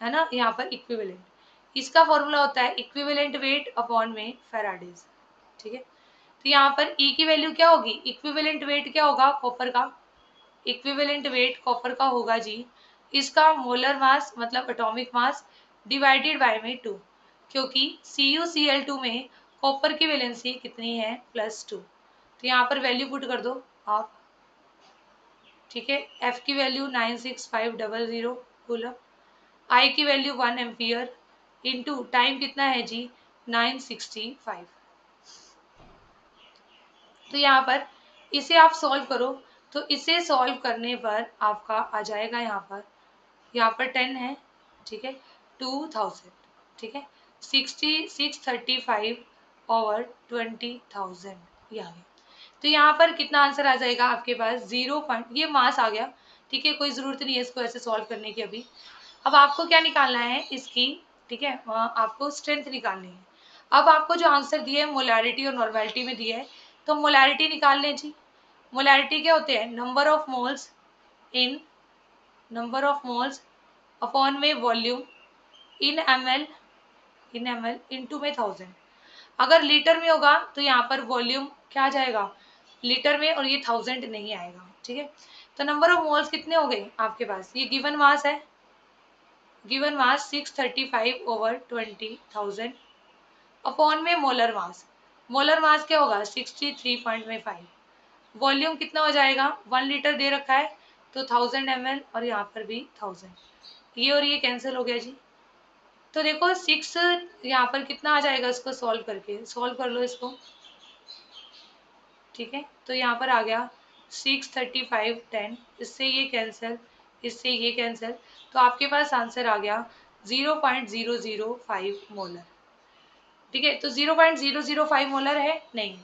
है ना, यहाँ पर इक्विवेलेंट, इसका फॉर्मूला होता है इक्विवेलेंट वेट अपॉन में फेराडेज, ठीक है। तो यहाँ पर ई की वैल्यू क्या होगी, इक्विवेलेंट वेट क्या होगा कॉपर का, इक्विवेलेंट वेट कॉपर का होगा जी इसका मोलर मास मतलब एटॉमिक मास डिवाइडेड बाय में 2, क्योंकि CuCl2 में कॉपर की वैलेंसी कितनी है +2। तो यहाँ पर वैल्यू पुट कर दो आप, ठीक है। F की वैल्यू 96500 कूलम, I की वैल्यू 1 एम्पियर इंटू टाइम कितना है जी 965। तो यहाँ पर इसे आप सॉल्व करो, तो इसे सॉल्व करने पर आपका आ जाएगा यहाँ पर 10 है, ठीक है, 2000, ठीक है, 635 ओवर 20,000 ये आ गया। तो यहाँ पर कितना आंसर आ जाएगा आपके पास 0 पॉइंट, ये मास आ गया, ठीक है, कोई ज़रूरत नहीं है इसको ऐसे सॉल्व करने की अभी। अब आपको क्या निकालना है इसकी, ठीक है, आपको स्ट्रेंथ निकालनी है। अब आपको जो आंसर दिया है मोलैरिटी और नॉर्मेलिटी में दिया है, तो मोलैरिटी निकाल लें जी। मोलैरिटी क्या होते हैं, number of moles in, number of moles upon में वॉल्यूम इन ml इनटू में 1000। अगर लीटर में होगा तो यहाँ पर वॉल्यूम क्या आ जाएगा लीटर में, और ये 1000 नहीं आएगा, ठीक है। तो नंबर ऑफ मोल्स कितने हो गए आपके पास, ये गिवन मास है, गिवन मास 635 ओवर 20,000 अपॉन में मोलर मास क्या होगा 63.5, वॉल्यूम कितना हो जाएगा 1 लीटर दे रखा है तो 1000 ml, और यहाँ पर भी 1000, ये और ये कैंसिल हो गया जी। तो देखो 6 यहाँ पर कितना आ जाएगा, इसको सॉल्व करके सॉल्व कर लो इसको, ठीक है। तो यहाँ पर आ गया 635 10, इससे ये कैंसिल, इससे ये कैंसिल, तो आपके पास आंसर आ गया 0.005 मोलर, ठीक है। तो 0.005 मोलर है नहीं।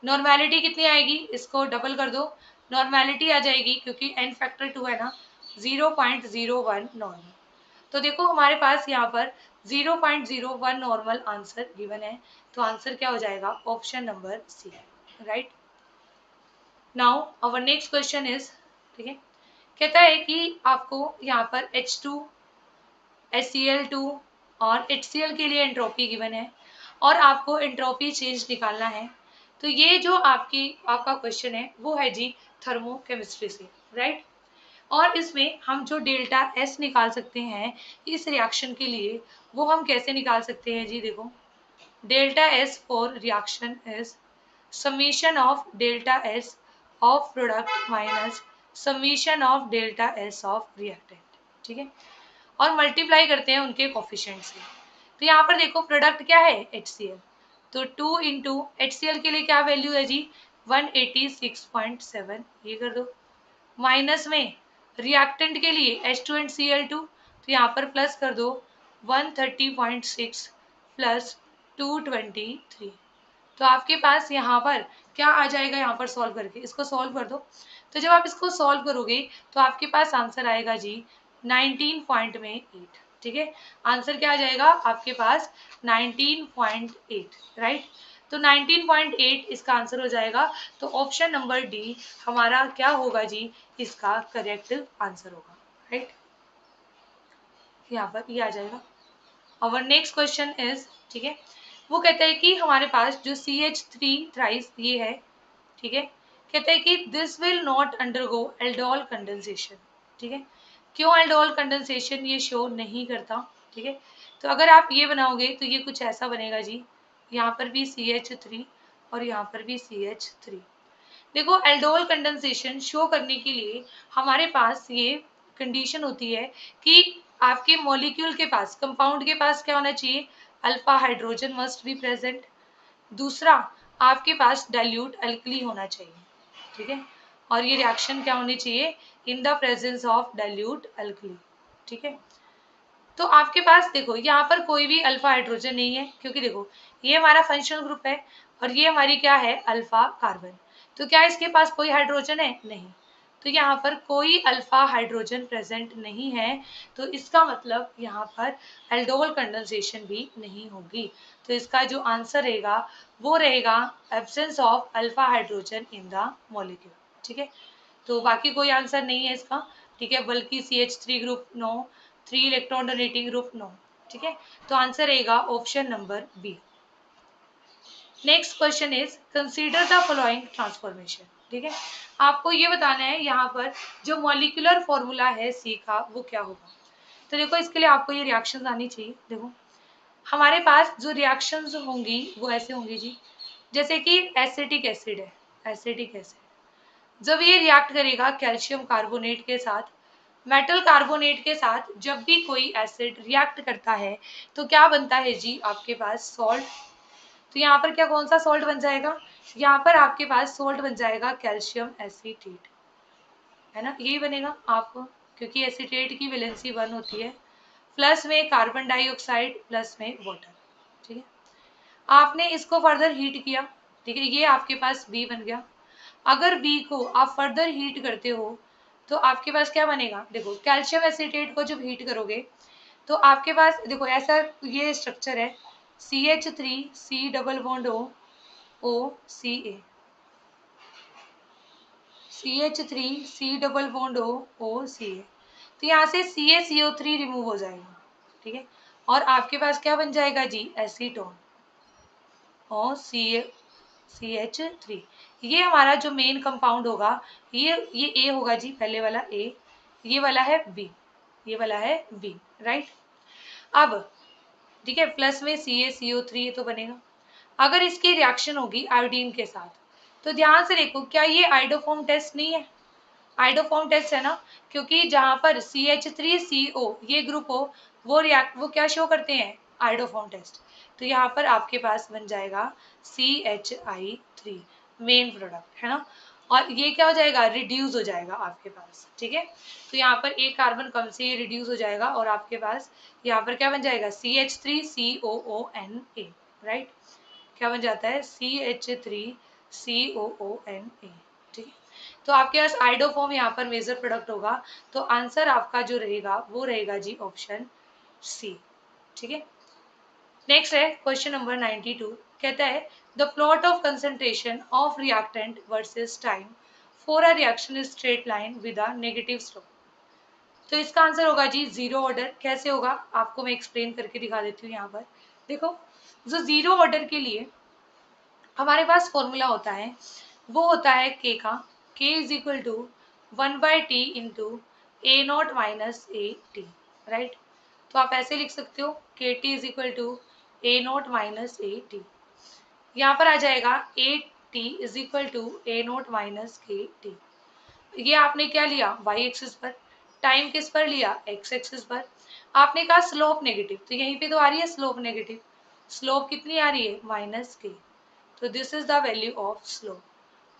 नॉर्मेलिटी कितनी आएगी, इसको डबल कर दो, नॉर्मेलिटी आ जाएगी क्योंकि n फैक्टर 2 है ना, 0.01 नॉर्मल। तो देखो हमारे पास यहाँ पर 0.01 नॉर्मल आंसर गिवन है, तो आंसर क्या हो जाएगा option number C, right. Now our next question is, ठीक है, कहता है कि आपको यहाँ पर H2 HCl2 और HCl के लिए एंट्रोपी गिवन है और आपको एंट्रोपी चेंज निकालना है। तो ये जो आपका क्वेश्चन है वो है जी थर्मोकेमिस्ट्री से, राइट। और इसमें हम जो डेल्टा S निकाल सकते हैं इस रिएक्शन के लिए, वो हम कैसे निकाल सकते हैं जी, देखो delta S for reaction is summation of delta S of product minus summation of delta S of reactant, ठीक है, और मल्टीप्लाई करते हैं उनके कोफिशिएंट से। तो यहाँ पर देखो प्रोडक्ट क्या है HCl, तो 2 इंटू HCl के लिए क्या वैल्यू है जी 186.7, ये कर दो, माइनस में रिएक्टेंट के लिए H2 and Cl2, तो यहाँ पर प्लस कर दो 130.6 प्लस 223, तो आपके पास यहाँ पर क्या आ जाएगा, यहाँ पर सॉल्व करके इसको सॉल्व कर दो। तो जब आप इसको सॉल्व करोगे तो आपके पास आंसर आएगा जी 19.8, ठीक है, आंसर क्या आ जाएगा आपके पास 19.8, राइट। तो 19.8 इसका आंसर हो जाएगा, तो ऑप्शन नंबर डी हमारा क्या होगा जी, इसका करेक्ट आंसर होगा, राइट। यहाँ पर ये आ जाएगा। और नेक्स्ट क्वेश्चन इज, ठीक है, वो कहता है कि हमारे पास जो CH3 थ्राइस ये है, ठीक है, कहता है कि this will not undergo aldol condensation, ठीक है, क्यों एल्डोल कंडेंसेशन ये शो नहीं करता, ठीक है। तो अगर आप ये बनाओगे तो ये कुछ ऐसा बनेगा जी, यहाँ पर भी CH3 और यहाँ पर भी CH3। देखो एल्डोल कंडेंसेशन शो करने के लिए हमारे पास ये कंडीशन होती है कि आपके मॉलिक्यूल के पास, कंपाउंड के पास क्या होना चाहिए, alpha hydrogen must be present, दूसरा आपके पास डाइल्यूट अल्कली होना चाहिए, ठीक है, और ये रिएक्शन क्या होनी चाहिए in the presence of dilute alkali, ठीक है। तो आपके पास देखो यहाँ पर कोई भी अल्फा हाइड्रोजन नहीं है, क्योंकि देखो ये हमारा फंक्शनल ग्रुप है और ये हमारी क्या है अल्फा कार्बन, तो क्या इसके पास कोई हाइड्रोजन है, नहीं, तो यहाँ पर कोई अल्फा हाइड्रोजन प्रेजेंट नहीं है, तो इसका मतलब यहाँ पर एल्डोल कंडेंसेशन भी नहीं होगी। तो इसका जो आंसर रहेगा वो रहेगा absence of alpha hydrogen in the molecule, ठीक है। तो बाकी कोई आंसर नहीं है इसका, ठीक है, बल्कि CH3 group no, 3 electron donating group no. ठीक है, तो आंसर रहेगा option number B. Next question is consider the following transformation. ठीक है, आपको ये बताना है यहाँ पर जो मॉलिक्यूलर फॉर्मूला है सी का वो क्या होगा। तो देखो इसके लिए आपको ये रिएक्शंस आनी चाहिए। देखो हमारे पास जो रिएक्शंस होंगी वो ऐसे होंगी जी, जैसे कि एसिटिक एसिड है, एसिटिक एसिड जब ये रिएक्ट करेगा कैल्शियम कार्बोनेट के साथ, मेटल कार्बोनेट के साथ, जब भी कोई एसिड रिएक्ट करता है तो क्या बनता है जी आपके पास सॉल्ट। तो यहाँ पर क्या कौन सा सॉल्ट बन जाएगा, यहाँ पर आपके पास सॉल्ट बन जाएगा कैल्शियम एसीटेट, है ना, यही बनेगा आपको, क्योंकि एसीटेट की वैलेंसी 1 होती है, प्लस में कार्बन डाइऑक्साइड प्लस में वाटर। ठीक है, आपने इसको फर्दर हीट किया, ठीक है, ये आपके पास बी बन गया। अगर बी को आप फर्दर हीट करते हो तो आपके पास क्या बनेगा, देखो कैल्शियम एसीटेट को जब हीट करोगे तो आपके पास देखो ऐसा ये स्ट्रक्चर है, CH3 C double bond O Ca, CH3 C double bond O Ca, तो यहाँ से CaCO3 रिमूव हो जाएगा। ठीक है, और आपके पास क्या बन जाएगा जी एसीटोन और CH3। ये हमारा जो मेन कंपाउंड होगा ये ए होगा जी, पहले वाला ए, ये वाला है बी, ये वाला है बी, राइट। अब ठीक है, प्लस में CaCO3 तो बनेगा। अगर इसकी रिएक्शन होगी आयोडीन के साथ तो ध्यान से देखो, क्या ये आइडोफॉर्म टेस्ट नहीं है, आइडोफॉर्म टेस्ट है ना, क्योंकि जहां पर CH3CO ये ग्रुप हो वो क्या शो करते हैं आइडोफॉर्म टेस्ट। तो यहाँ पर आपके पास बन जाएगा CHI3 मेन प्रोडक्ट, है ना, और ये क्या हो जाएगा रिड्यूस हो जाएगा आपके पास। ठीक है, तो यहाँ पर एक कार्बन कम से ये रिड्यूस हो जाएगा और आपके पास यहाँ पर क्या बन जाएगा CH3COONA, राइट, क्या बन जाता है CH3COONA। ठीक है, तो आपके पास आइडोफॉर्म यहाँ पर मेजर प्रोडक्ट होगा, तो आंसर आपका जो रहेगा वो रहेगा जी ऑप्शन सी। ठीक है, नेक्स्ट है क्वेश्चन नंबर 92, कहता है the plot of concentration of reactant versus time for a reaction is straight line with a negative slope. तो इसका आंसर होगा जी जीरो ऑर्डर। कैसे होगा आपको मैं एक्सप्लेन करके दिखा देती हूँ। यहाँ पर देखो जो जीरो ऑर्डर के लिए हमारे पास फॉर्मूला होता है वो होता है के का, K is equal to 1/t into a naught minus a t, right. तो आप ऐसे लिख सकते हो K t is equal to a naught minus a t. यहाँ पर आ जाएगा a t is equal to a naught minus K t. ये आपने क्या लिया वाई एक्सिस पर, टाइम किस पर लिया एक्स एक्सिस पर। आपने कहा स्लोप नेगेटिव, तो यहीं पे तो आ रही है स्लोप नेगेटिव, स्लोप कितनी आ रही है माइनस के, तो this is the value of slope.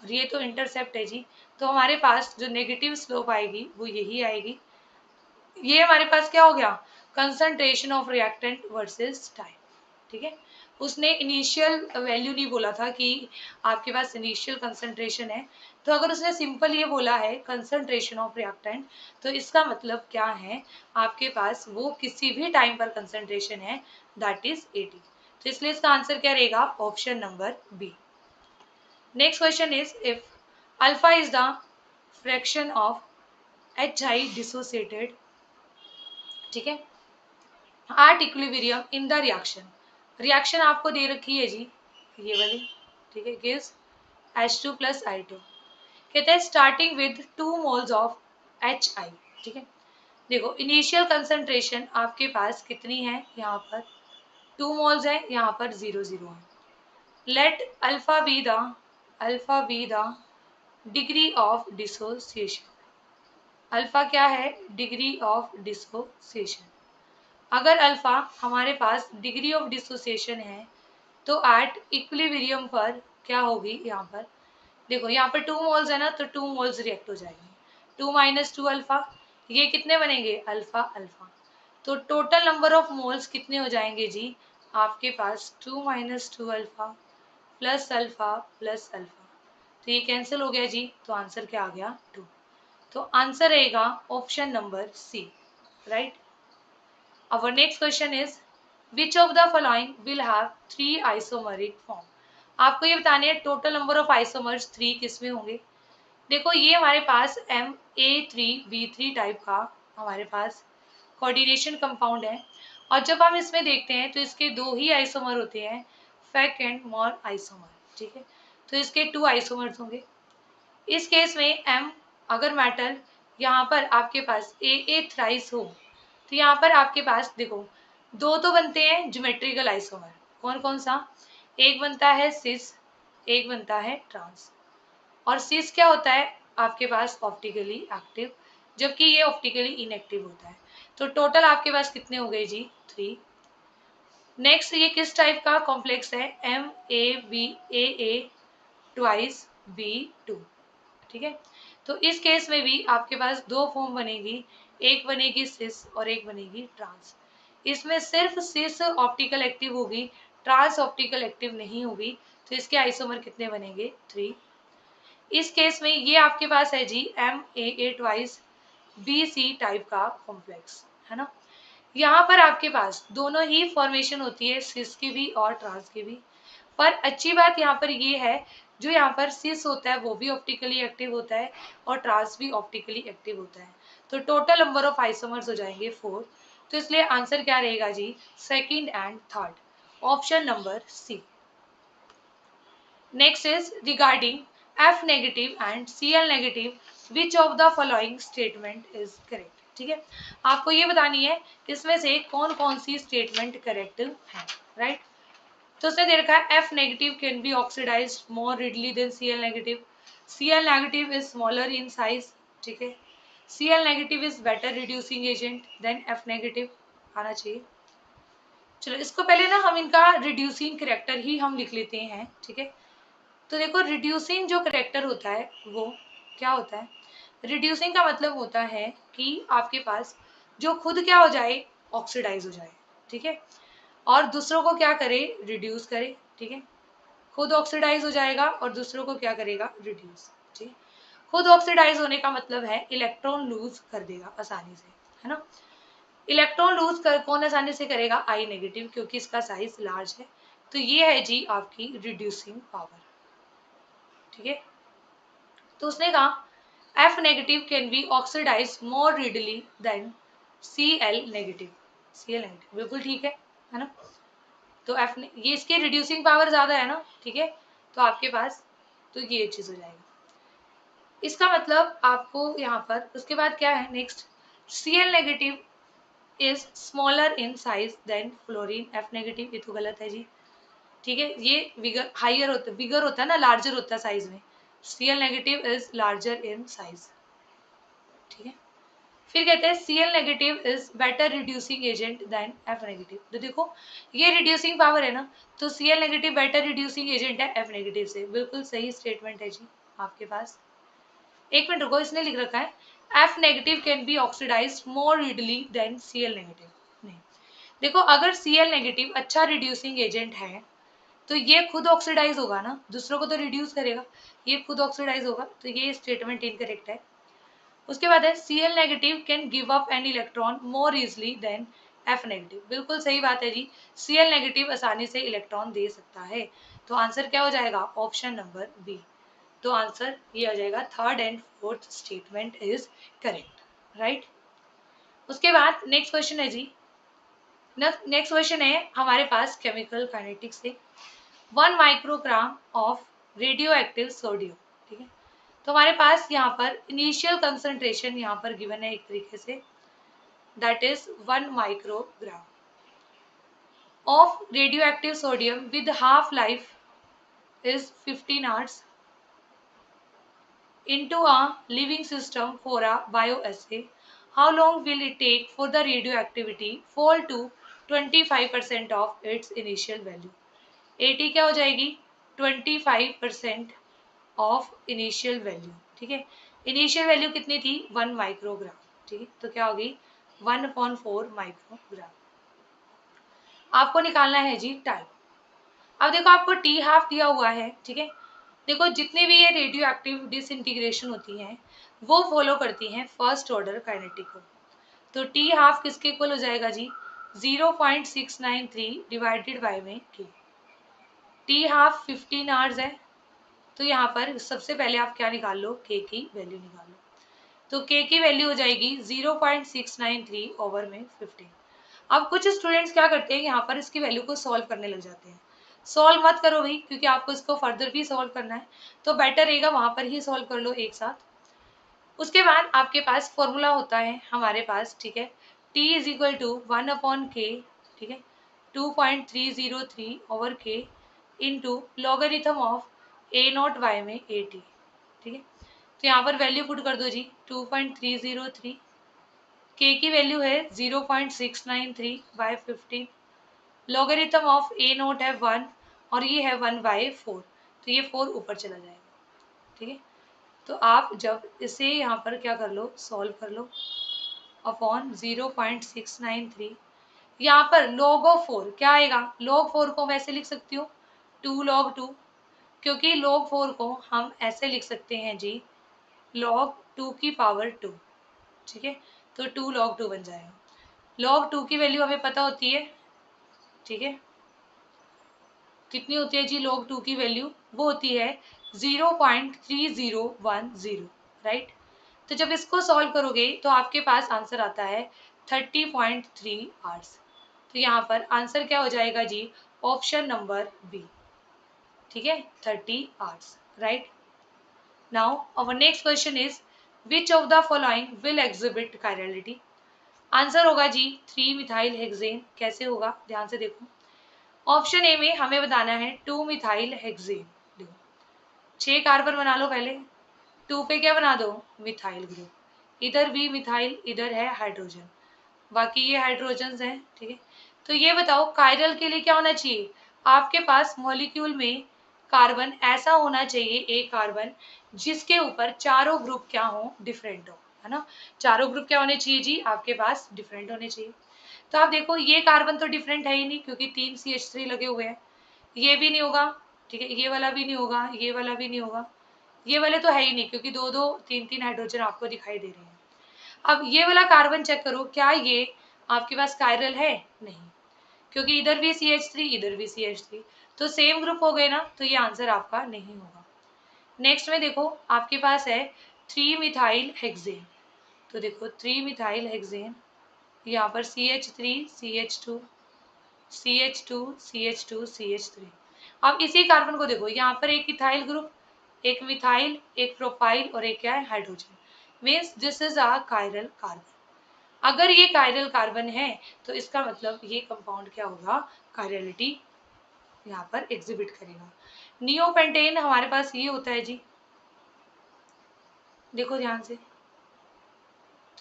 और ये तो इंटरसेप्ट है जी, तो हमारे पास जो नेगेटिव स्लोप आएगी वो यही आएगी। ये हमारे पास क्या हो गया concentration of reactant versus time. ठीक है, उसने इनिशियल वैल्यू नहीं बोला था कि आपके पास इनिशियल कंसंट्रेशन है, तो अगर उसने सिंपल ये बोला है कंसंट्रेशन ऑफ रिएक्टेंट तो इसका मतलब क्या है आपके पास वो किसी भी टाइम पर कंसंट्रेशन है दैट इज 80। तो इसलिए इसका आंसर क्या रहेगा option number B. Next question is if alpha is the fraction of HI dissociated, ठीक है, at equilibrium in the reaction. Reaction आपको दे रखी है जी ये वाली, ठीक है, गिव्स H2 प्लस I2, कहते हैं starting with 2 moles of HI। ठीक है, देखो इनिशियल कंसंट्रेशन आपके पास कितनी है, यहाँ पर 2 मोल्स है, यहाँ पर 0 है। Let alpha be the degree of dissociation. Alpha क्या है डिग्री ऑफ डिसोसिएशन। अगर अल्फा हमारे पास डिग्री ऑफ डिसोसिएशन है तो एट इक्विलिब्रियम पर क्या होगी, यहाँ पर देखो यहाँ पर 2 मोल्स है ना, तो 2 मोल्स रिएक्ट हो जाएंगे, 2 माइनस 2 अल्फा, ये कितने बनेंगे अल्फा अल्फा। तो टोटल नंबर ऑफ मोल्स कितने हो जाएंगे जी आपके पास 2 minus 2 alpha plus alpha plus alpha, तो ये कैंसिल हो गया जी, तो आंसर क्या आ गया 2। तो आंसर रहेगा option number C, right. Our next question is which of the following will have 3 isomeric form। आपको ये बताने हैं टोटल नंबर ऑफ आइसोमर्स 3 किस में होंगे। देखो ये हमारे पास MA3B3 टाइप का हमारे पास कोऑर्डिनेशन कंपाउंड है, और जब हम इसमें देखते हैं तो इसके दो ही आइसोमर होते हैं, फेक एंड मोर आइसोमर, ठीक है। तो इसके 2 आइसोमर्स होंगे। इस केस में M अगर मेटल यहाँ पर आपके पास AA थ्राइस हो, तो यहाँ पर आपके पास देखो दो तो बनते हैं ज्योमेट्रिकल आइसोमर। कौन कौन सा? एक बनता है सिस, एक बनता है ट्रांस। और सिस क्या होता है आपके पास? ऑप्टिकली एक्टिव, जबकि ये ऑप्टिकली इनएक्टिव होता है। तो टोटल आपके पास कितने हो गए जी? 3। नेक्स्ट ये किस टाइप का कॉम्प्लेक्स है? MABAA ट्वाइस B2, ठीक है। तो इस केस में भी आपके पास दो फॉर्म बनेगी, एक बनेगी सिस और एक बनेगी ट्रांस। इसमें सिर्फ सिस ऑप्टिकल एक्टिव होगी, ट्रांस ऑप्टिकल एक्टिव नहीं होगी। तो इसके आइसोमर कितने बनेंगे? 3। इस केस में ये आपके पास है जी MAA ट्वाइस BC टाइप का कॉम्प्लेक्स, है ना। यहाँ पर आपके पास दोनों ही फॉर्मेशन होती है, सिस की भी और ट्रांस की भी। पर अच्छी बात यहाँ पर ये है, जो यहाँ पर सिस होता है वो भी ऑप्टिकली एक्टिव होता है और ट्रांस भी ऑप्टिकली एक्टिव होता है। तो टोटल नंबर ऑफ आइसोमर्स हो जाएंगे 4। तो इसलिए आंसर क्या रहेगा जी? Second and third, option number C. Next is regarding F negative and Cl negative which of the following statement is correct, ठीक है। आपको ये बतानी है इसमें से कौन कौन सी स्टेटमेंट करेक्ट है, राइट। तो उसने दे रखा है F negative can be oxidise more readily than Cl negative, Cl negative is smaller in size, ठीक है। Cl negative is better reducing agent than F negative, आना चाहिए। चलो इसको पहले ना हम इनका रिड्यूसिंग करेक्टर ही हम लिख लेते हैं, ठीक है। तो देखो रिड्यूसिंग जो करेक्टर होता है वो क्या होता है? रिड्यूसिंग का मतलब होता है कि आपके पास जो खुद क्या हो जाए? ऑक्सीडाइज हो जाए, ठीक है। और दूसरों को क्या करे? रिड्यूस करे, ठीक है। खुद ऑक्सीडाइज हो जाएगा और दूसरों को क्या करेगा? रिड्यूस, ठीक है। खुद ऑक्सीडाइज होने का मतलब है इलेक्ट्रॉन लूज कर देगा आसानी से, है ना। इलेक्ट्रॉन लूज कर कौन आसानी से करेगा? I नेगेटिव, क्योंकि इसका साइज लार्ज है। तो ये है जी आपकी रिड्यूसिंग पावर, ठीक है। तो उसने कहा F negative can be oxidise more readily than Cl negative. Cl negative बिल्कुल ठीक है ना। तो ये इसकी रिड्यूसिंग पावर ज्यादा है ना, ठीक है। तो आपके पास तो ये चीज हो जाएगी, इसका मतलब आपको यहाँ पर उसके बाद क्या है next? Cl negative is smaller in size than fluorine F negative, ये तो गलत है जी, ठीक है। ये बिगर होता है ना, लार्जर होता है साइज में। Cl negative is larger in size, ठीक है। फिर कहते हैं Cl negative is better reducing agent than F negative. तो देखो ये रिड्यूसिंग पावर है ना, तो Cl negative better reducing agent है F नेगेटिव से, बिल्कुल सही स्टेटमेंट है जी आपके पास। एक मिनट रुको, इसने लिख रखा है F negative can be oxidise more readily than Cl negative. नहीं, देखो अगर Cl नेगेटिव अच्छा रिड्यूसिंग एजेंट है तो ये खुद ऑक्सीडाइज होगा ना, दूसरों को तो रिड्यूस करेगा, ये खुद ऑक्सीडाइज होगा, तो ये स्टेटमेंट इनकरेक्ट है। उसके बाद है Cl negative can give up an electron more easily than F negative, बिल्कुल सही बात है जी। Cl नेगेटिव आसानी से इलेक्ट्रॉन दे सकता है। तो आंसर क्या हो जाएगा? Option number B. तो आंसर ये आ जाएगा, third and fourth statement is correct, right. उसके बाद नेक्स्ट क्वेश्चन है जी, नेक्स्ट क्वेश्चन है हमारे पास केमिकल काइनेटिक्स से 1 microgram of radio active sodium, ठीक है। तो हमारे पास यहाँ पर इनिशियल कंसंट्रेशन यहाँ पर गिवन है एक तरीके से, that is 1 microgram of radio active sodium with half life is 15 hours into a living system for a bioassay. How long will it take for the radioactivity fall to 25% of its initial value? 80 क्या हो जाएगी? 25% of initial value, ठीक है। Initial value कितनी थी? 1 microgram, ठीक है। तो क्या होगी? 1/4 माइक्रोग्राम। आपको निकालना है जी टाइम। अब देखो आपको टी हाफ दिया हुआ है, ठीक है। देखो जितने भी ये रेडियो एक्टिव डिसइंटीग्रेशन होती हैं वो फॉलो करती हैं फर्स्ट ऑर्डर काइनेटिक को। तो टी हाफ किसके इक्वल हो जाएगा जी? 0.693 डिवाइडेड बाय में के। टी हाफ 15 आवर्स है, तो यहाँ पर सबसे पहले आप क्या निकाल लो, के की वैल्यू निकाल लो। तो के की वैल्यू हो जाएगी 0.693 ओवर में 15। अब कुछ स्टूडेंट्स क्या करते हैं, यहाँ पर इसकी वैल्यू को सॉल्व करने लग जाते हैं। सॉल्व मत करो भाई, क्योंकि आपको इसको फर्दर भी सॉल्व करना है, तो बेटर रहेगा वहां पर ही सॉल्व कर लो एक साथ। उसके बाद आपके पास फॉर्मूला होता है हमारे पास, ठीक है, t is equal to 1/k, ठीक है, 2.303 over k into logarithm of a0 y में 80, ठीक है। तो यहाँ पर वैल्यू पुट कर दो जी, 2.303, k की वैल्यू है 0.693 बाय 15, लॉगरिथम ऑफ a0 है 1 और ये है 1/4, तो ये 4 ऊपर चला जाएगा, ठीक है। तो आप जब इसे यहाँ पर क्या कर लो, सॉल्व कर लो, अपॉन 0.693, यहाँ पर log ऑफ 4 क्या आएगा, log 4 को मैं ऐसे लिख सकती हूँ 2 log 2, क्योंकि log 4 को हम ऐसे लिख सकते हैं जी log 2 की पावर 2, ठीक है, तो 2 log 2 बन जाएगा। log 2 की वैल्यू हमें पता होती है, ठीक है, कितनी होती है जी log 2 की वैल्यू, वो होती है 0.3010, राइट। तो जब इसको सॉल्व करोगे तो आपके पास आंसर आता है 30.3 आवर्स। तो यहाँ पर आंसर क्या हो जाएगा जी, ऑप्शन नंबर बी, ठीक है, 30 hours, right. Now our next question is which of the following will exhibit chirality. Answer होगा जी 3 मिथाइल हेक्सेन। कैसे होगा, ध्यान से देखो। ऑप्शन ए में हमें बताना है 2 मिथाइल हेक्सेन। देखो 6 कार्बन बना लो पहले, 2 पे क्या बना दो, मिथाइल ग्रुप, इधर भी मिथाइल, इधर है हाइड्रोजन, बाकी ये हाइड्रोजन हैं, ठीक है। तो ये बताओ कायरल के लिए क्या होना चाहिए, आपके पास मॉलिक्यूल में कार्बन ऐसा होना चाहिए, एक कार्बन जिसके ऊपर चारों ग्रुप क्या हो, डिफरेंट हो, है ना। चारों ग्रुप क्या होने चाहिए जी, आपके पास डिफरेंट होने चाहिए। तो आप देखो ये कार्बन तो डिफरेंट है ही नहीं, क्योंकि 3 CH3 लगे हुए हैं, ये भी नहीं होगा, ठीक है, ये वाला भी नहीं होगा, ये वाला भी नहीं होगा, ये वाले तो है ही नहीं, क्योंकि 2-2 3-3 हाइड्रोजन आपको दिखाई दे रहे हैं। अब ये वाला कार्बन चेक करो, क्या ये आपके पास कायरल है, नहीं, क्योंकि इधर भी CH3 इधर भी CH3, तो सेम ग्रुप हो गए ना, तो ये आंसर आपका नहीं होगा। नेक्स्ट में देखो आपके पास है 3 मिथाइल हेक्सेन। तो देखो 3 मिथाइल हेक्सेन, यहाँ पर CH3 CH2 CH2 CH2 CH3। अब इसी कार्बन को देखो, यहाँ पर एक इथाइल ग्रुप, एक मिथाइल, एक प्रोपाइल और एक क्या है, hydrogen, means this is a chiral carbon. अगर ये कायरल कार्बन है तो इसका मतलब ये कंपाउंड क्या होगा, कायरलिटी यहाँ पर एग्जिबिट करेगा। नियोपेंटेन हमारे पास ये होता है जी, देखो ध्यान से।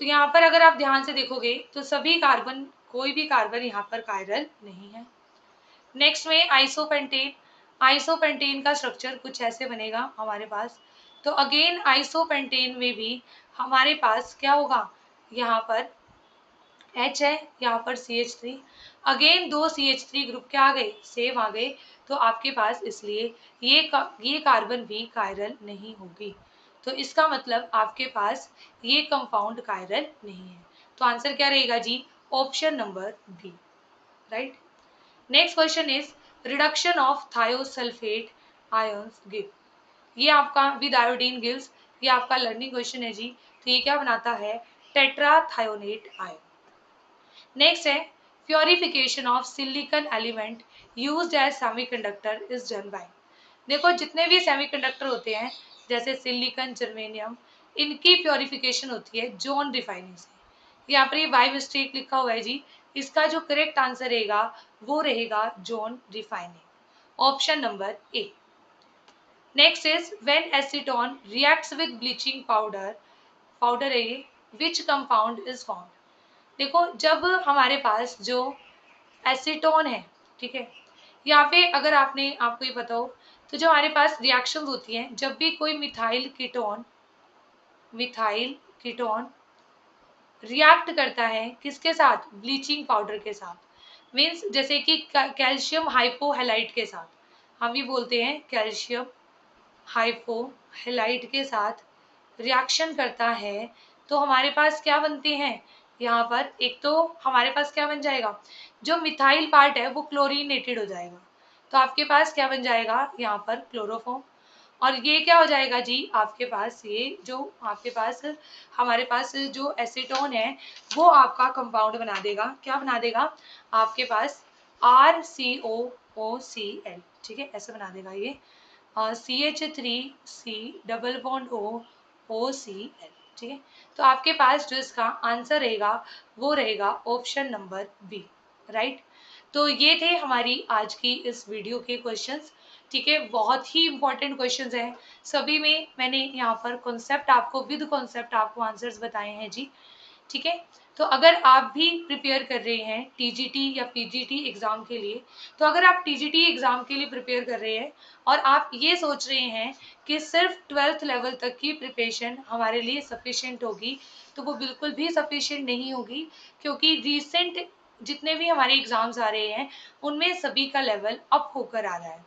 तो यहाँ पर अगर आप ध्यान से देखोगे तो सभी कार्बन, कोई भी कार्बन यहाँ पर कायरल नहीं है। नेक्स्ट में आइसोपेंटेन। आइसोपेंटेन का स्ट्रक्चर कुछ ऐसे बनेगा हमारे पास। तो अगेन आइसोपेंटेन में भी हमारे पास क्या होगा, यहाँ पर H है, यहाँ पर CH3, अगेन 2 CH3 ग्रुप क्या आ गए, सेम आ गए, तो आपके पास इसलिए ये कार्बन भी कायरल नहीं होगी। तो इसका मतलब आपके पास ये कंपाउंड कायरल नहीं है। तो आंसर क्या रहेगा जी, option number B, right. Next question is reduction of thiosulphate ions give. ये आपका विद आयोडीन गिव्स, ये आपका लर्निंग क्वेश्चन है जी। तो ये क्या बनाता है, टेट्राथायोनेट आयन। नेक्स्ट है purification of silicon element used as semiconductor is done by. देखो जितने भी सेमीकंडक्टर होते हैं, जैसे सिलिकॉन, जर्मेनियम, इनकी प्योरिफिकेशन होती है जॉन रिफाइनिंग से। यहाँ पर ये बाय मिस्टेक लिखा हुआ है जी, इसका जो करेक्ट आंसर रहेगा वो रहेगा John refining, option number A. Next is when acetone reacts with bleaching powder, powder है ये, विच कंपाउंड इज फाउंड। देखो जब हमारे पास जो एसीटोन है, ठीक है, यहाँ पे अगर आपने, आपको ये पता हो, तो जो हमारे पास रिएक्शन होती हैं, जब भी कोई मिथाइल कीटोन रिएक्ट करता है किसके साथ, ब्लीचिंग पाउडर के साथ, मीन्स जैसे कि कैल्शियम हाइपोहेलाइट के साथ, हम भी बोलते हैं कैल्शियम हाइपोहेलाइट के साथ रिएक्शन करता है, तो हमारे पास क्या बनते हैं, यहाँ पर एक तो हमारे पास क्या बन जाएगा, जो मिथाइल पार्ट है वो क्लोरीनेटेड हो जाएगा, तो आपके पास क्या बन जाएगा यहाँ पर क्लोरोफॉर्म, और ये क्या हो जाएगा जी, आपके पास ये जो आपके पास हमारे पास जो एसीटोन है वो आपका कंपाउंड बना देगा, क्या बना देगा आपके पास RCOOCl, ठीक है, ऐसे बना देगा ये CH3C डबल बॉन्ड OCl, ठीक है। तो आपके पास जो इसका आंसर रहेगा वो रहेगा ऑप्शन नंबर बी, राइट। तो ये थे हमारी आज की इस वीडियो के क्वेश्चंस, ठीक है, बहुत ही इंपॉर्टेंट क्वेश्चंस हैं सभी में। मैंने यहाँ पर कॉन्सेप्ट आपको विद कॉन्सेप्ट आपको आंसर्स बताए हैं जी, ठीक है। तो अगर आप भी प्रिपेयर कर रहे हैं टीजीटी या पीजीटी एग्जाम के लिए, तो अगर आप टीजीटी एग्जाम के लिए प्रिपेयर कर रहे हैं और आप ये सोच रहे हैं कि सिर्फ 12th लेवल तक की प्रिपरेशन हमारे लिए सफिशिएंट होगी, तो वो बिल्कुल भी सफिशिएंट नहीं होगी, क्योंकि रिसेंट जितने भी हमारे एग्जाम्स आ रहे हैं उनमें सभी का लेवल अप होकर आ रहा है।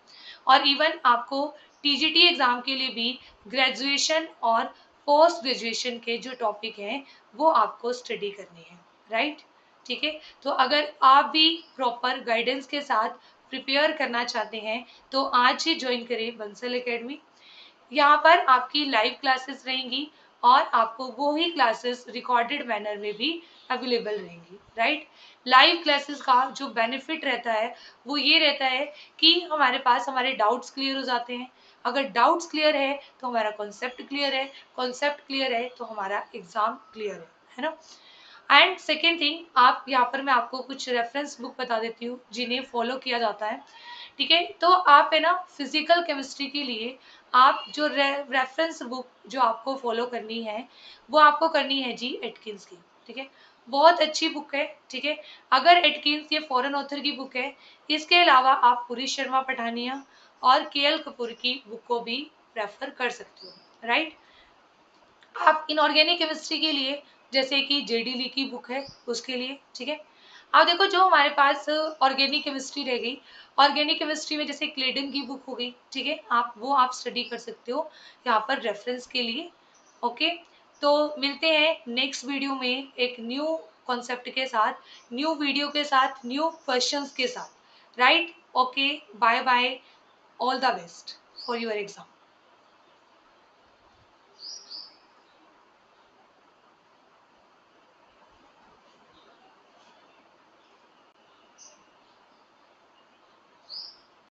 और इवन आपको टीजीटी एग्जाम के लिए भी ग्रेजुएशन और पोस्ट ग्रेजुएशन के जो टॉपिक हैं वो आपको स्टडी करनी है, राइट, ठीक है। तो अगर आप भी प्रॉपर गाइडेंस के साथ प्रिपेयर करना चाहते हैं तो आज ही ज्वाइन करें बंसल एकेडमी। यहाँ पर आपकी लाइव क्लासेस रहेंगी और आपको वो ही क्लासेस रिकॉर्डेड मैनर में भी अवेलेबल रहेंगी, राइट। लाइव क्लासेस का जो बेनिफिट रहता है वो ये रहता है कि हमारे पास हमारे डाउट्स क्लियर हो जाते हैं। अगर डाउट्स क्लियर है तो हमारा कॉन्सेप्ट क्लियर है, कॉन्सेप्ट क्लियर है तो हमारा एग्जाम क्लियर है ना। एंड सेकेंड थिंग, आप यहाँ पर मैं आपको कुछ रेफरेंस बुक बता देती हूँ जिन्हें फॉलो किया जाता है, ठीक है। तो आप है ना फिजिकल केमिस्ट्री के लिए आप जो रेफरेंस बुक जो आपको फॉलो करनी है वो आपको करनी है जी एटकिंस की, ठीक है। बहुत अच्छी बुक है, ठीक है। अगर एटकिंस ये फॉरेन ऑथर की बुक है, इसके अलावा आप पुरी शर्मा पठानिया और KL कपूर की बुक को भी रेफर कर सकते हो, राइट। आप इनऑर्गेनिक केमिस्ट्री के लिए जैसे कि JD ली की बुक है उसके लिए, ठीक है। अब देखो जो हमारे पास ऑर्गेनिक केमिस्ट्री रह गई, ऑर्गेनिक केमिस्ट्री में जैसे क्लेडन की बुक हो गई, ठीक है, आप स्टडी कर सकते हो यहाँ पर रेफरेंस के लिए, ओके। तो मिलते हैं नेक्स्ट वीडियो में एक न्यू कॉन्सेप्ट के साथ, न्यू वीडियो के साथ, न्यू क्वेश्चंस के साथ, right. Okay, bye bye, all the best for your exam.